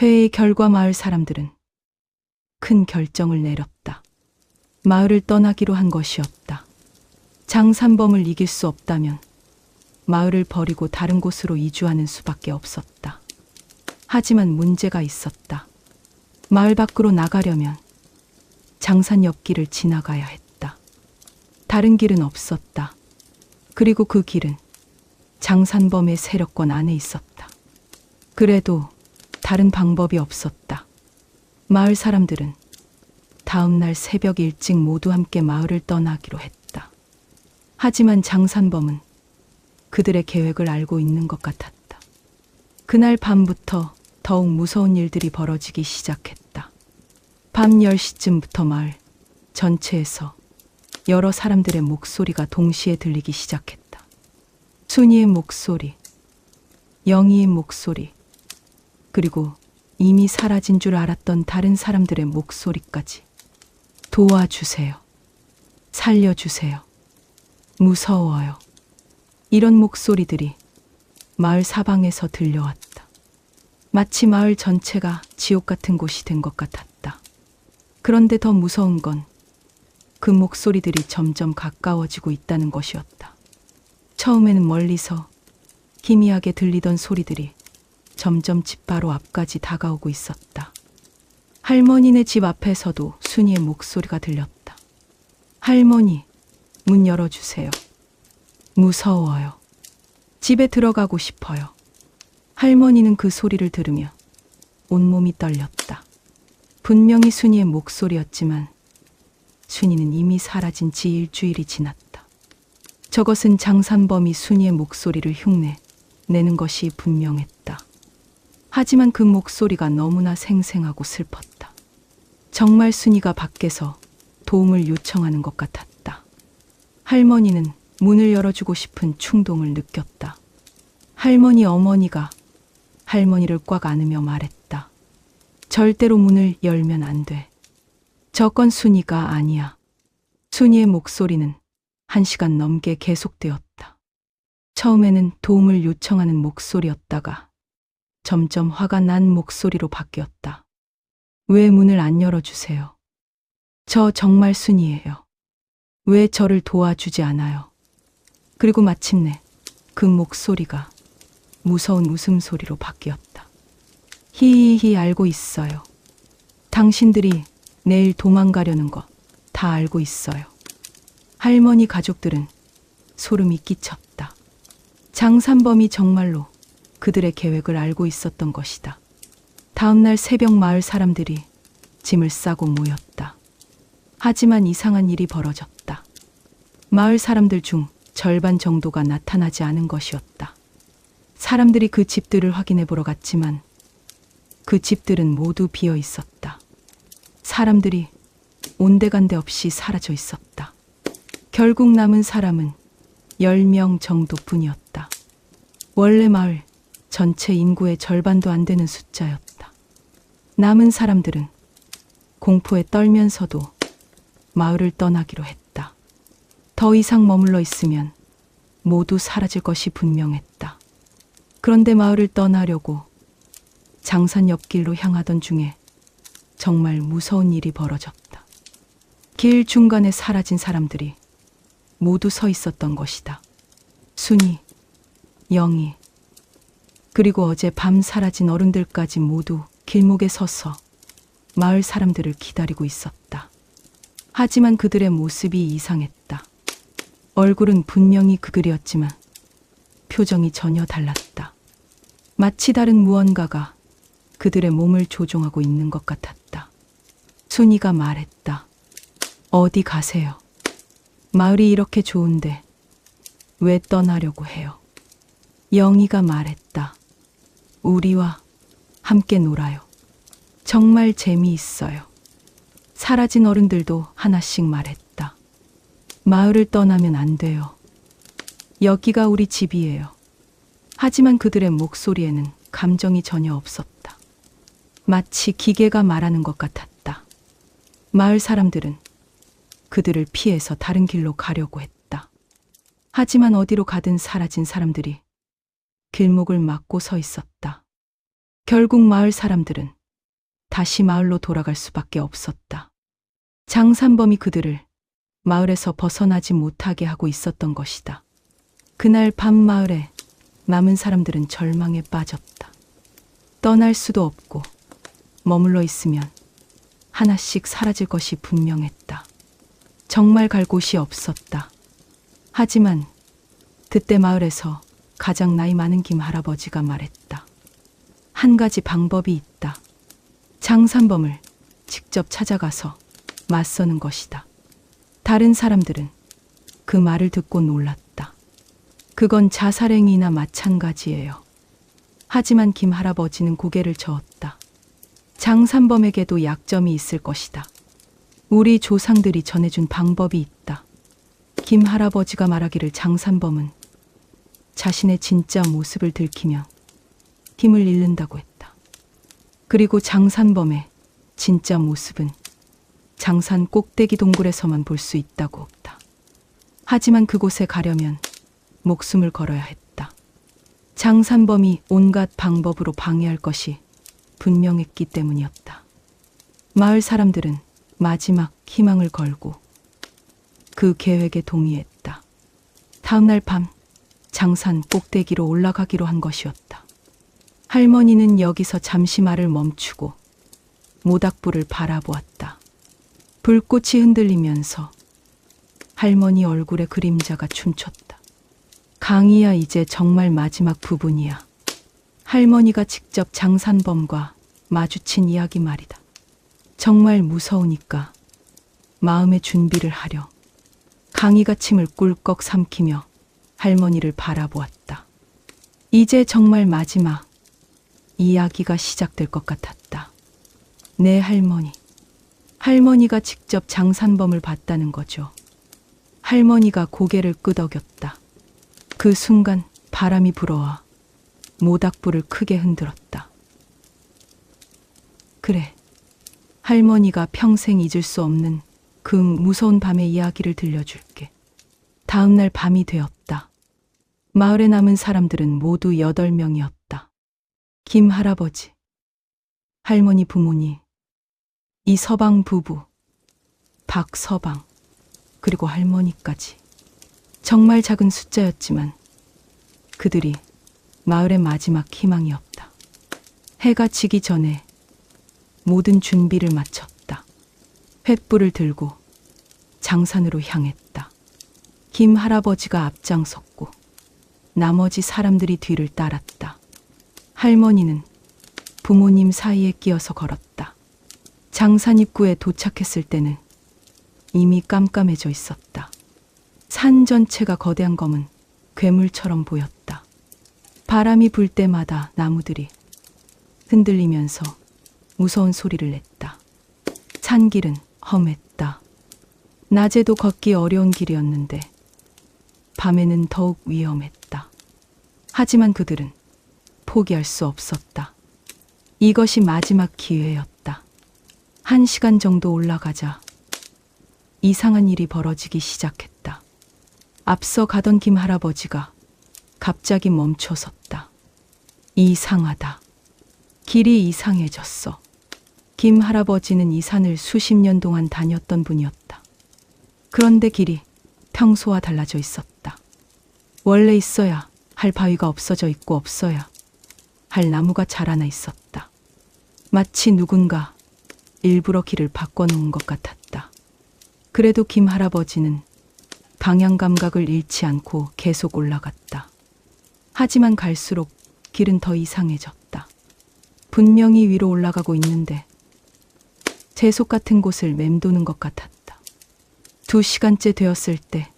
회의 결과 마을 사람들은 큰 결정을 내렸다. 마을을 떠나기로 한 것이었다. 장산범을 이길 수 없다면 마을을 버리고 다른 곳으로 이주하는 수밖에 없었다. 하지만 문제가 있었다. 마을 밖으로 나가려면 장산 옆길을 지나가야 했다. 다른 길은 없었다. 그리고 그 길은 장산범의 세력권 안에 있었다. 그래도 다른 방법이 없었다. 마을 사람들은 다음 날 새벽 일찍 모두 함께 마을을 떠나기로 했다. 하지만 장산범은 그들의 계획을 알고 있는 것 같았다. 그날 밤부터 더욱 무서운 일들이 벌어지기 시작했다. 밤 10시쯤부터 마을 전체에서 여러 사람들의 목소리가 동시에 들리기 시작했다. 순이의 목소리, 영희의 목소리, 그리고 이미 사라진 줄 알았던 다른 사람들의 목소리까지. 도와주세요. 살려주세요. 무서워요. 이런 목소리들이 마을 사방에서 들려왔다. 마치 마을 전체가 지옥 같은 곳이 된 것 같았다. 그런데 더 무서운 건 그 목소리들이 점점 가까워지고 있다는 것이었다. 처음에는 멀리서 희미하게 들리던 소리들이 점점 집 바로 앞까지 다가오고 있었다. 할머니네 집 앞에서도 순이의 목소리가 들렸다. 할머니, 문 열어주세요. 무서워요. 집에 들어가고 싶어요. 할머니는 그 소리를 들으며 온몸이 떨렸다. 분명히 순이의 목소리였지만 순이는 이미 사라진 지 일주일이 지났다. 저것은 장산범이 순이의 목소리를 흉내 내는 것이 분명했다. 하지만 그 목소리가 너무나 생생하고 슬펐다. 정말 순이가 밖에서 도움을 요청하는 것 같았다. 할머니는 문을 열어주고 싶은 충동을 느꼈다. 할머니 어머니가 할머니를 꽉 안으며 말했다. 절대로 문을 열면 안 돼. 저건 순이가 아니야. 순이의 목소리는 1시간 넘게 계속되었다. 처음에는 도움을 요청하는 목소리였다가 점점 화가 난 목소리로 바뀌었다. 왜 문을 안 열어주세요? 저 정말 순이에요. 왜 저를 도와주지 않아요? 그리고 마침내 그 목소리가 무서운 웃음소리로 바뀌었다. 히히히 알고 있어요. 당신들이 내일 도망가려는 거 다 알고 있어요. 할머니 가족들은 소름이 끼쳤다. 장산범이 정말로 그들의 계획을 알고 있었던 것이다. 다음 날 새벽 마을 사람들이 짐을 싸고 모였다. 하지만 이상한 일이 벌어졌다. 마을 사람들 중 절반 정도가 나타나지 않은 것이었다. 사람들이 그 집들을 확인해 보러 갔지만 그 집들은 모두 비어 있었다. 사람들이 온데간데 없이 사라져 있었다. 결국 남은 사람은 10명 정도뿐이었다. 원래 마을 전체 인구의 절반도 안 되는 숫자였다. 남은 사람들은 공포에 떨면서도 마을을 떠나기로 했다. 더 이상 머물러 있으면 모두 사라질 것이 분명했다. 그런데 마을을 떠나려고 장산 옆길로 향하던 중에 정말 무서운 일이 벌어졌다. 길 중간에 사라진 사람들이 모두 서 있었던 것이다. 순이, 영희, 그리고 어제 밤 사라진 어른들까지 모두 길목에 서서 마을 사람들을 기다리고 있었다. 하지만 그들의 모습이 이상했다. 얼굴은 분명히 그들이었지만 표정이 전혀 달랐다. 마치 다른 무언가가 그들의 몸을 조종하고 있는 것 같았다. 순이가 말했다. 어디 가세요? 마을이 이렇게 좋은데 왜 떠나려고 해요? 영희가 말했다. 우리와 함께 놀아요. 정말 재미있어요. 사라진 어른들도 하나씩 말했다. 마을을 떠나면 안 돼요. 여기가 우리 집이에요. 하지만 그들의 목소리에는 감정이 전혀 없었다. 마치 기계가 말하는 것 같았다. 마을 사람들은 그들을 피해서 다른 길로 가려고 했다. 하지만 어디로 가든 사라진 사람들이 길목을 막고 서 있었다. 결국 마을 사람들은 다시 마을로 돌아갈 수밖에 없었다. 장산범이 그들을 마을에서 벗어나지 못하게 하고 있었던 것이다. 그날 밤 마을에 남은 사람들은 절망에 빠졌다. 떠날 수도 없고 머물러 있으면 하나씩 사라질 것이 분명했다. 정말 갈 곳이 없었다. 하지만 그때 마을에서 가장 나이 많은 김 할아버지가 말했다. 한 가지 방법이 있다. 장산범을 직접 찾아가서 맞서는 것이다. 다른 사람들은 그 말을 듣고 놀랐다. 그건 자살행위나 마찬가지예요. 하지만 김 할아버지는 고개를 저었다. 장산범에게도 약점이 있을 것이다. 우리 조상들이 전해준 방법이 있다. 김 할아버지가 말하기를 장산범은 자신의 진짜 모습을 들키며 힘을 잃는다고 했다. 그리고 장산범의 진짜 모습은 장산 꼭대기 동굴에서만 볼 수 있다고 했다. 하지만 그곳에 가려면 목숨을 걸어야 했다. 장산범이 온갖 방법으로 방해할 것이 분명했기 때문이었다. 마을 사람들은 마지막 희망을 걸고 그 계획에 동의했다. 다음 날 밤 장산 꼭대기로 올라가기로 한 것이었다. 할머니는 여기서 잠시 말을 멈추고 모닥불을 바라보았다. 불꽃이 흔들리면서 할머니 얼굴에 그림자가 춤췄다. 강희야, 이제 정말 마지막 부분이야. 할머니가 직접 장산범과 마주친 이야기 말이다. 정말 무서우니까 마음의 준비를 하려. 강희가 침을 꿀꺽 삼키며 할머니를 바라보았다. 이제 정말 마지막 이야기가 시작될 것 같았다. 네, 할머니. 할머니가 직접 장산범을 봤다는 거죠. 할머니가 고개를 끄덕였다. 그 순간 바람이 불어와 모닥불을 크게 흔들었다. 그래, 할머니가 평생 잊을 수 없는 그 무서운 밤의 이야기를 들려줄게. 다음 날 밤이 되었다. 마을에 남은 사람들은 모두 8명이었다. 김 할아버지, 할머니 부모님, 이서방 부부, 박서방, 그리고 할머니까지. 정말 작은 숫자였지만 그들이 마을의 마지막 희망이었다. 해가 지기 전에 모든 준비를 마쳤다. 횃불을 들고 장산으로 향했다. 김 할아버지가 앞장섰고 나머지 사람들이 뒤를 따랐다. 할머니는 부모님 사이에 끼어서 걸었다. 장산 입구에 도착했을 때는 이미 깜깜해져 있었다. 산 전체가 거대한 검은 괴물처럼 보였다. 바람이 불 때마다 나무들이 흔들리면서 무서운 소리를 냈다. 산길은 험했다. 낮에도 걷기 어려운 길이었는데 밤에는 더욱 위험했다. 하지만 그들은 포기할 수 없었다. 이것이 마지막 기회였다. 1시간 정도 올라가자 이상한 일이 벌어지기 시작했다. 앞서 가던 김 할아버지가 갑자기 멈춰섰다. 이상하다. 길이 이상해졌어. 김 할아버지는 이 산을 수십 년 동안 다녔던 분이었다. 그런데 길이 평소와 달라져 있었다. 원래 있어야 할 바위가 없어져 있고 없어야 할 나무가 자라나 있었다. 마치 누군가 일부러 길을 바꿔놓은 것 같았다. 그래도 김 할아버지는 방향 감각을 잃지 않고 계속 올라갔다. 하지만 갈수록 길은 더 이상해졌다. 분명히 위로 올라가고 있는데 재속 같은 곳을 맴도는 것 같았다. 2시간째 되었을 때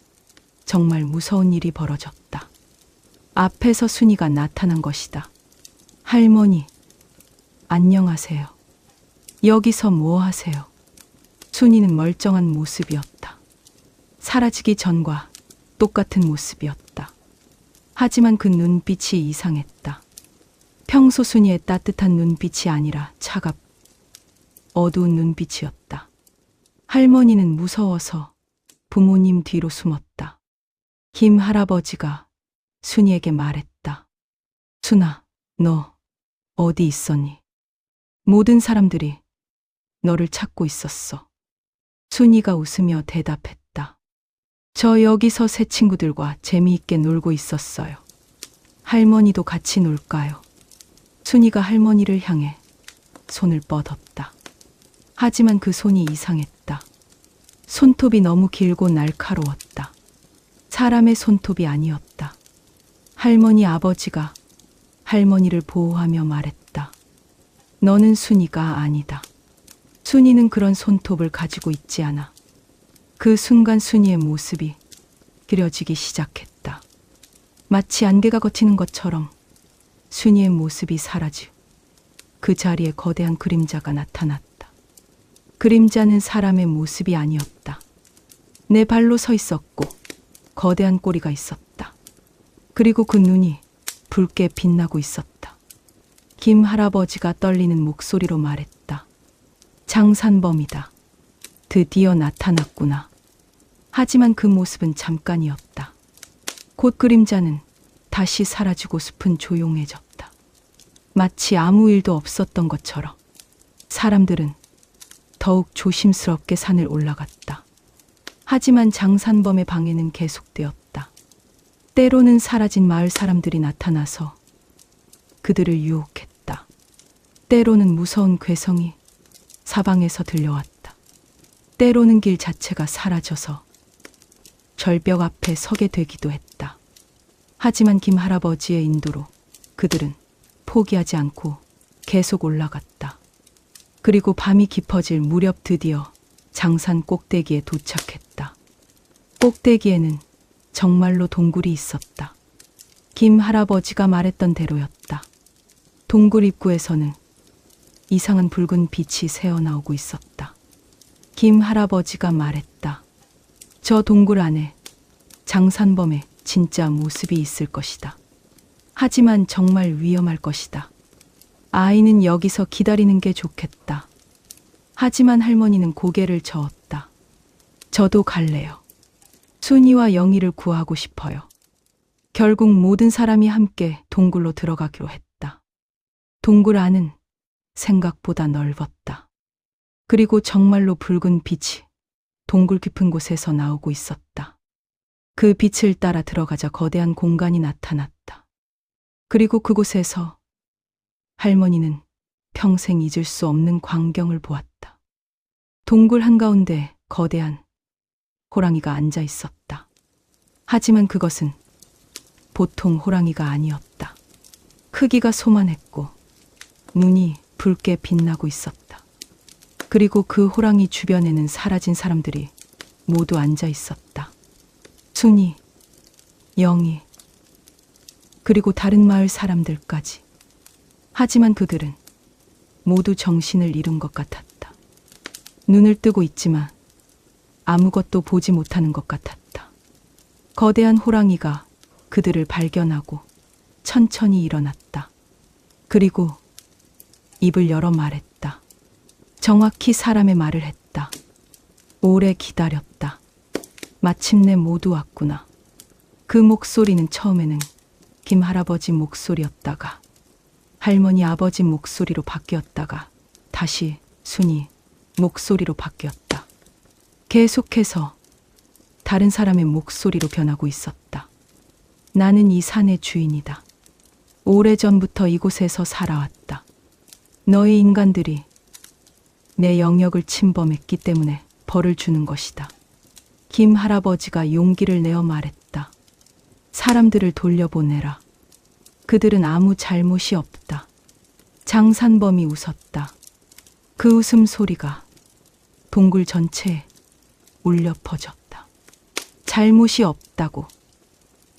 정말 무서운 일이 벌어졌다. 앞에서 순이가 나타난 것이다. 할머니, 안녕하세요. 여기서 뭐 하세요? 순이는 멀쩡한 모습이었다. 사라지기 전과 똑같은 모습이었다. 하지만 그 눈빛이 이상했다. 평소 순이의 따뜻한 눈빛이 아니라 어두운 눈빛이었다. 할머니는 무서워서 부모님 뒤로 숨었다. 김 할아버지가 순이에게 말했다. 순아, 너 어디 있었니? 모든 사람들이 너를 찾고 있었어. 순이가 웃으며 대답했다. 저 여기서 새 친구들과 재미있게 놀고 있었어요. 할머니도 같이 놀까요? 순이가 할머니를 향해 손을 뻗었다. 하지만 그 손이 이상했다. 손톱이 너무 길고 날카로웠다. 사람의 손톱이 아니었다. 할머니 아버지가 할머니를 보호하며 말했다. 너는 순이가 아니다. 순이는 그런 손톱을 가지고 있지 않아. 그 순간 순이의 모습이 그려지기 시작했다. 마치 안개가 걷히는 것처럼 순이의 모습이 사라지고 그 자리에 거대한 그림자가 나타났다. 그림자는 사람의 모습이 아니었다. 네 발로 서 있었고 거대한 꼬리가 있었다. 그리고 그 눈이 붉게 빛나고 있었다. 김 할아버지가 떨리는 목소리로 말했다. 장산범이다. 드디어 나타났구나. 하지만 그 모습은 잠깐이었다. 곧 그림자는 다시 사라지고 숲은 조용해졌다. 마치 아무 일도 없었던 것처럼 사람들은 더욱 조심스럽게 산을 올라갔다. 하지만 장산범의 방해는 계속되었다. 때로는 사라진 마을 사람들이 나타나서 그들을 유혹했다. 때로는 무서운 괴성이 사방에서 들려왔다. 때로는 길 자체가 사라져서 절벽 앞에 서게 되기도 했다. 하지만 김 할아버지의 인도로 그들은 포기하지 않고 계속 올라갔다. 그리고 밤이 깊어질 무렵 드디어 장산 꼭대기에 도착했다. 꼭대기에는 정말로 동굴이 있었다. 김 할아버지가 말했던 대로였다. 동굴 입구에서는 이상한 붉은 빛이 새어나오고 있었다. 김 할아버지가 말했다. 저 동굴 안에 장산범의 진짜 모습이 있을 것이다. 하지만 정말 위험할 것이다. 아이는 여기서 기다리는 게 좋겠다. 하지만 할머니는 고개를 저었다. 저도 갈래요. 순이와 영희를 구하고 싶어요. 결국 모든 사람이 함께 동굴로 들어가기로 했다. 동굴 안은 생각보다 넓었다. 그리고 정말로 붉은 빛이 동굴 깊은 곳에서 나오고 있었다. 그 빛을 따라 들어가자 거대한 공간이 나타났다. 그리고 그곳에서 할머니는 평생 잊을 수 없는 광경을 보았다. 동굴 한가운데 거대한 호랑이가 앉아 있었다. 하지만 그것은 보통 호랑이가 아니었다. 크기가 소만했고 눈이 붉게 빛나고 있었다. 그리고 그 호랑이 주변에는 사라진 사람들이 모두 앉아 있었다. 순이, 영희, 그리고 다른 마을 사람들까지. 하지만 그들은 모두 정신을 잃은 것 같았다. 눈을 뜨고 있지만 아무것도 보지 못하는 것 같았다. 거대한 호랑이가 그들을 발견하고 천천히 일어났다. 그리고 입을 열어 말했다. 정확히 사람의 말을 했다. 오래 기다렸다. 마침내 모두 왔구나. 그 목소리는 처음에는 김 할아버지 목소리였다가 할머니 아버지 목소리로 바뀌었다가 다시 순이 목소리로 바뀌었다. 계속해서 다른 사람의 목소리로 변하고 있었다. 나는 이 산의 주인이다. 오래전부터 이곳에서 살아왔다. 너희 인간들이 내 영역을 침범했기 때문에 벌을 주는 것이다. 김 할아버지가 용기를 내어 말했다. 사람들을 돌려보내라. 그들은 아무 잘못이 없다. 장산범이 웃었다. 그 웃음소리가 동굴 전체에 울려 퍼졌다. 잘못이 없다고.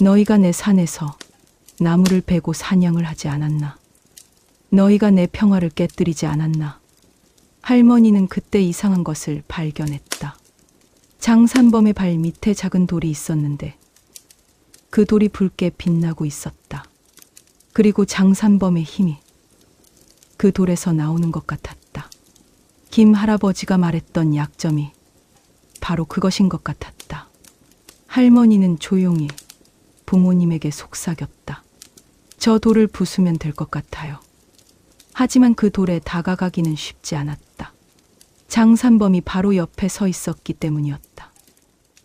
너희가 내 산에서 나무를 베고 사냥을 하지 않았나? 너희가 내 평화를 깨뜨리지 않았나? 할머니는 그때 이상한 것을 발견했다. 장산범의 발 밑에 작은 돌이 있었는데 그 돌이 붉게 빛나고 있었다. 그리고 장산범의 힘이 그 돌에서 나오는 것 같았다. 김 할아버지가 말했던 약점이 바로 그것인 것 같았다. 할머니는 조용히 부모님에게 속삭였다. 저 돌을 부수면 될 것 같아요. 하지만 그 돌에 다가가기는 쉽지 않았다. 장산범이 바로 옆에 서 있었기 때문이었다.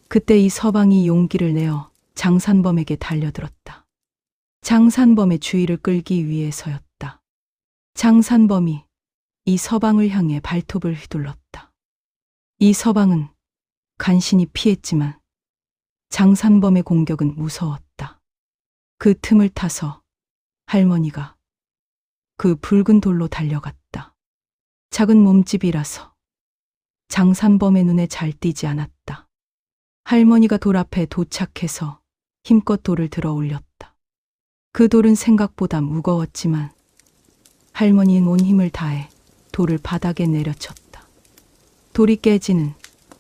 그때 이 서방이 용기를 내어 장산범에게 달려들었다. 장산범의 주의를 끌기 위해서였다. 장산범이 이 서방을 향해 발톱을 휘둘렀다. 이 서방은 간신히 피했지만 장산범의 공격은 무서웠다. 그 틈을 타서 할머니가 그 붉은 돌로 달려갔다. 작은 몸집이라서 장산범의 눈에 잘 띄지 않았다. 할머니가 돌 앞에 도착해서 힘껏 돌을 들어 올렸다. 그 돌은 생각보다 무거웠지만 할머니는 온 힘을 다해 돌을 바닥에 내려쳤다. 돌이 깨지는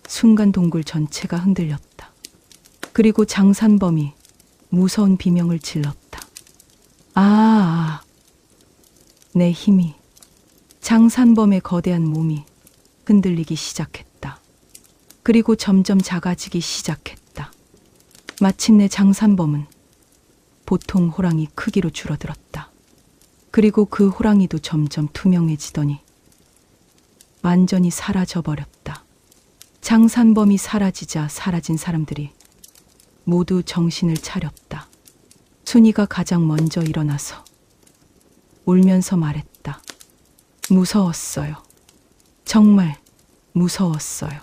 순간 동굴 전체가 흔들렸다. 그리고 장산범이 무서운 비명을 질렀다. 내 힘이. 장산범의 거대한 몸이 흔들리기 시작했다. 그리고 점점 작아지기 시작했다. 마침내 장산범은 보통 호랑이 크기로 줄어들었다. 그리고 그 호랑이도 점점 투명해지더니 완전히 사라져버렸다. 장산범이 사라지자 사라진 사람들이 모두 정신을 차렸다. 순이가 가장 먼저 일어나서 울면서 말했다. 무서웠어요. 정말 무서웠어요.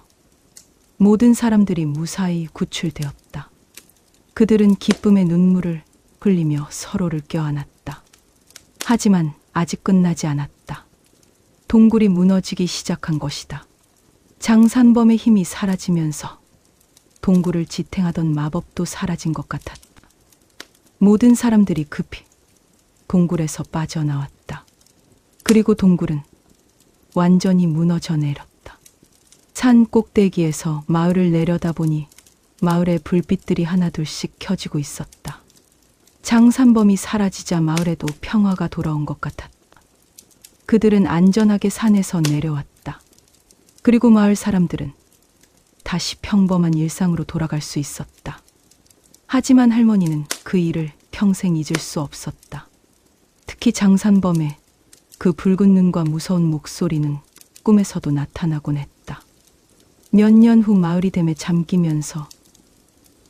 모든 사람들이 무사히 구출되었다. 그들은 기쁨의 눈물을 흘리며 서로를 껴안았다. 하지만 아직 끝나지 않았다. 동굴이 무너지기 시작한 것이다. 장산범의 힘이 사라지면서 동굴을 지탱하던 마법도 사라진 것 같았다. 모든 사람들이 급히 동굴에서 빠져나왔다. 그리고 동굴은 완전히 무너져 내렸다. 산 꼭대기에서 마을을 내려다보니 마을의 불빛들이 하나둘씩 켜지고 있었다. 장산범이 사라지자 마을에도 평화가 돌아온 것 같았다. 그들은 안전하게 산에서 내려왔다. 그리고 마을 사람들은 다시 평범한 일상으로 돌아갈 수 있었다. 하지만 할머니는 그 일을 평생 잊을 수 없었다. 특히 장산범의 그 붉은 눈과 무서운 목소리는 꿈에서도 나타나곤 했다. 몇 년 후 마을이 댐에 잠기면서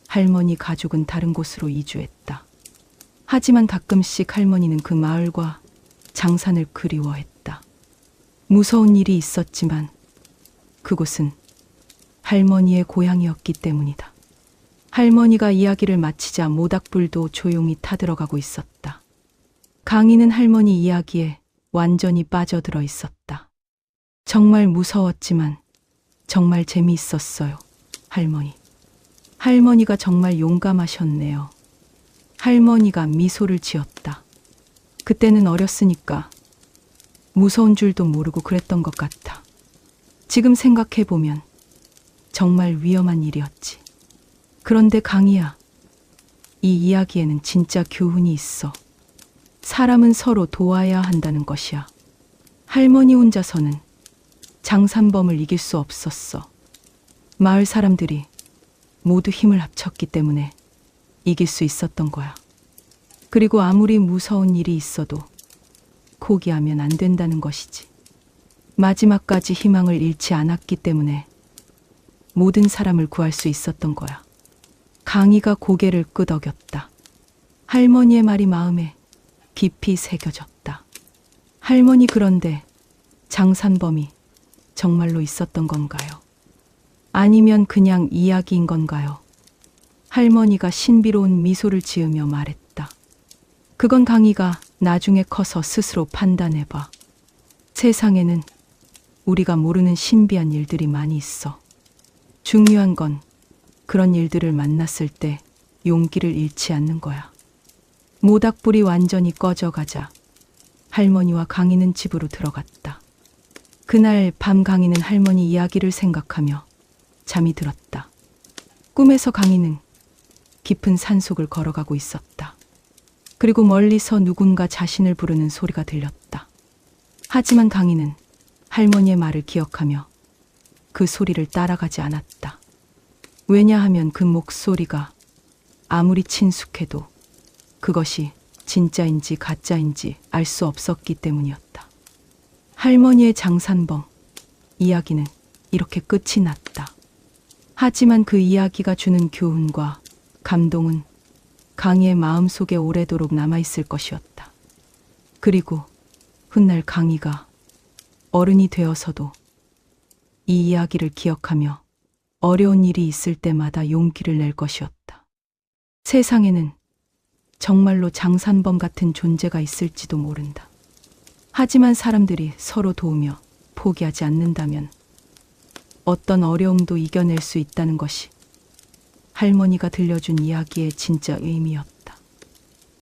할머니 가족은 다른 곳으로 이주했다. 하지만 가끔씩 할머니는 그 마을과 장산을 그리워했다. 무서운 일이 있었지만 그곳은 할머니의 고향이었기 때문이다. 할머니가 이야기를 마치자 모닥불도 조용히 타들어가고 있었다. 강희는 할머니 이야기에 완전히 빠져들어 있었다. 정말 무서웠지만 정말 재미있었어요, 할머니. 할머니가 정말 용감하셨네요. 할머니가 미소를 지었다. 그때는 어렸으니까 무서운 줄도 모르고 그랬던 것 같아. 지금 생각해보면 정말 위험한 일이었지. 그런데 강희야, 이 이야기에는 진짜 교훈이 있어. 사람은 서로 도와야 한다는 것이야. 할머니 혼자서는 장산범을 이길 수 없었어. 마을 사람들이 모두 힘을 합쳤기 때문에 이길 수 있었던 거야. 그리고 아무리 무서운 일이 있어도 포기하면 안 된다는 것이지. 마지막까지 희망을 잃지 않았기 때문에 모든 사람을 구할 수 있었던 거야. 강희가 고개를 끄덕였다. 할머니의 말이 마음에 깊이 새겨졌다. 할머니, 그런데 장산범이 정말로 있었던 건가요? 아니면 그냥 이야기인 건가요? 할머니가 신비로운 미소를 지으며 말했다. 그건 강희가 나중에 커서 스스로 판단해봐. 세상에는 우리가 모르는 신비한 일들이 많이 있어. 중요한 건 그런 일들을 만났을 때 용기를 잃지 않는 거야. 모닥불이 완전히 꺼져가자 할머니와 강희는 집으로 들어갔다. 그날 밤 강희는 할머니 이야기를 생각하며 잠이 들었다. 꿈에서 강희는 깊은 산속을 걸어가고 있었다. 그리고 멀리서 누군가 자신을 부르는 소리가 들렸다. 하지만 강희는 할머니의 말을 기억하며 그 소리를 따라가지 않았다. 왜냐하면 그 목소리가 아무리 친숙해도 그것이 진짜인지 가짜인지 알 수 없었기 때문이었다. 할머니의 장산범 이야기는 이렇게 끝이 났다. 하지만 그 이야기가 주는 교훈과 감동은 강희의 마음속에 오래도록 남아있을 것이었다. 그리고 훗날 강희가 어른이 되어서도 이 이야기를 기억하며 어려운 일이 있을 때마다 용기를 낼 것이었다. 세상에는 정말로 장산범 같은 존재가 있을지도 모른다. 하지만 사람들이 서로 도우며 포기하지 않는다면 어떤 어려움도 이겨낼 수 있다는 것이 할머니가 들려준 이야기의 진짜 의미였다.